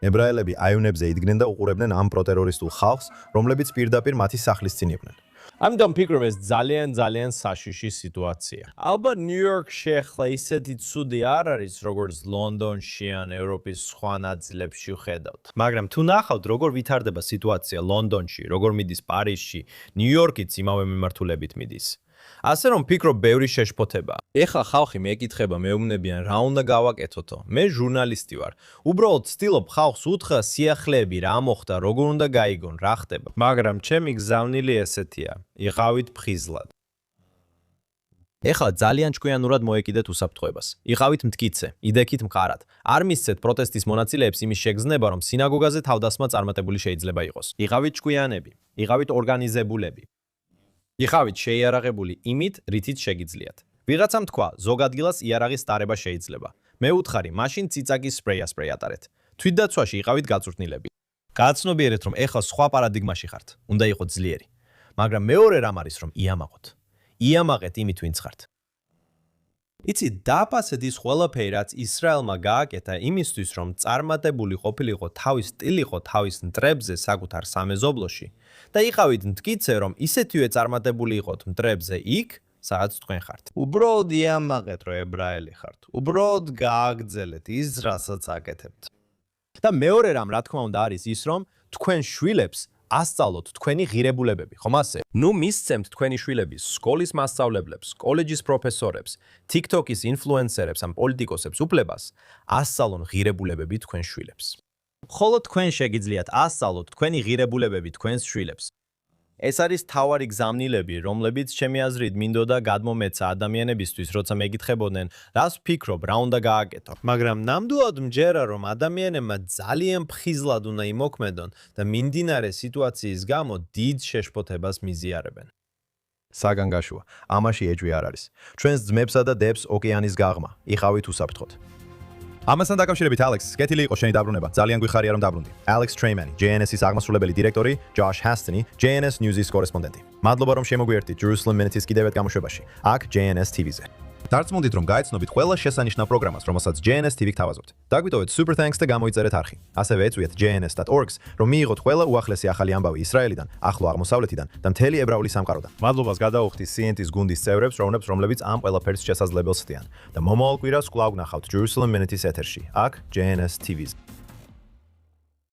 ებრაელები აივნებზე იდგნენ და უყურებდნენ ამ პროტერორისტულ ხალხს, რომლებიც პირდაპირ მათი სახლის წინ იყვნენ. ამიტომ ფიქრობ ეს ძალიან საშიში სიტუაცია. ალბათ ნიუ-იორკში ახლა ისეთი ცუდი არ არის, როგორც ლონდონში ან ევროპის სხვა ნაწილებში ვხედავთ. მაგრამ თუ ნახავთ, როგორ ვითარდება სიტუაცია ლონდონში, როგორ მიდის პარიზში, ნიუ-იორკიც იმავე მიმართულებით მიდის. ასე რომ ფიქრობ ბევრი შეშფოთება. ეხლა ხალხი მეკითხება, მეუბნებიან რა უნდა გავაკეთოთო. მე ჟურნალისტი ვარ. უბრალოდ ვცდილობ ხალხს უთხრა სიახლეები რა მოხდა, როგორ უნდა გაიგონ, რა ხდება. მაგრამ ჩემი გზავნილი ესეთია. იყავით ფხიზლად. ეხლა ძალიან ჭკვიანურად მოეკიდეთ უსაფრთხოებას. იყავით მტკიცე, იდექით მყარად. არ მისცეთ პროტესტის მონაწილეებს იმის შეგრძნება, რომ სინაგოგაზე თავდასხმა წარმატებული შეიძლება იყოს. იყავით ჭკვიანები, იყავით ორგანიზებულები. იყავით შეიარაღებული იმით, რითიც შეგიძლიათ. ვიღაცამ თქვა, ზოგ ადგილას იარაღის ტარება შეიძლება. მე უთხარი, მაშინ ციცაკის სპრეი ატარეთ. თვითდაცვაში იყავით გაწვრთნილები. გააცნობიერეთ, რომ ეხლა სხვა პარადიგმაში ხართ. უნდა იყოთ ძლიერი. მაგრამ მეორე რამ არის, რომ იამაყოთ. იამაყეთ იმით, ვინც ხართ. იცი, დააფასეთ ის ყველაფერი, რაც ისრაელმა გააკეთა იმისთვის, რომ წარმატებული ყოფილიყო თავის სტილიყო თავის მტრებზე საკუთარ სამეზობლოში და იყავით მტკიცე, რომ ისეთივე წარმატებული იყოთ მტრებზე იქ, სადაც თქვენ ხართ. უბრალოდ იამაყეთ, რომ ებრაელი ხართ. უბრალოდ გააგრძელეთ ის, რასაც აკეთებთ. და მეორე რამ, რა თქმა უნდა, არის ის, რომ თქვენ შვილებს ასწავლოთ თქვენი ღირებულებები, ხომ ასე? ნუ მისცემთ თქვენი შვილების სკოლის მასწავლებლებს, კოლეჯის პროფესორებს, TikTok-ის ინფლუენსერებს ან პოლიტიკოსებს უფლებას ასწავლონ ღირებულებები თქვენ შვილებს. ხოლო თქვენ შეგიძლიათ ასწავლოთ თქვენი ღირებულებები თქვენს შვილებს. ეს არის თავარი გზავნილები, რომლებიც ჩემი აზრით მინდოდა გადმომეცა ადამიანებისთვის, როცა მეკითხებოდნენ, რას ვფიქრობ, რა უნდა გააკეთო. მაგრამ ნამდვილად მჯერა, რომ ადამიანებმა ძალიან ფხიზლად უნდა იმოქმედონ და მიმდინარე სიტუაციის გამო დიდ შეშფოთებას მიზიარებენ. საგან გაშუა, ამაში ეჭვი არ არის. ჩვენს ძმებსა და დებს ოკეანის გაღმა, იყავით უსაფრთხოდ. ამასთან დაკავშირებით ალექს, კეთილი იყო შენი დაბრუნება. ძალიან გვიხარია რომ დაბრუნდი. Alex Treymani, JNS-ის აღმასრულებელი დირექტორი, Josh Hastini, JNS News-ის კორესპონდენტი. მადლობა რომ შემოგვიერთდით Jerusalem Minute-ის კიდევ ერთ გამოშვებაში. აქ JNS TV-ზე. დარწმუნდით რომ გაეცნობით ყველა შესანიშნავ პროგრამას, რომელსაც JNS TV გთავაზობთ. დაგვიტოვეთ super thanks და გამოიწერეთ არხი. ასევე ეწვიეთ jns.org-ს, რომ მიიღოთ ყველა უახლესი ახალი ამბავი ისრაელიდან, ახლო აღმოსავლეთიდან და მთელი ებრაული სამყაროდან. მადლობას გადაუხდით CNT-ის გუნდის წევრებს, რომლებიც ამ ყველაფერს შესაძლებელს ხდიან. და მომავალ კვირას კვლავ ვნახავთ Jerusalem Minute-ის ეთერში, აქ JNS TV-ზე.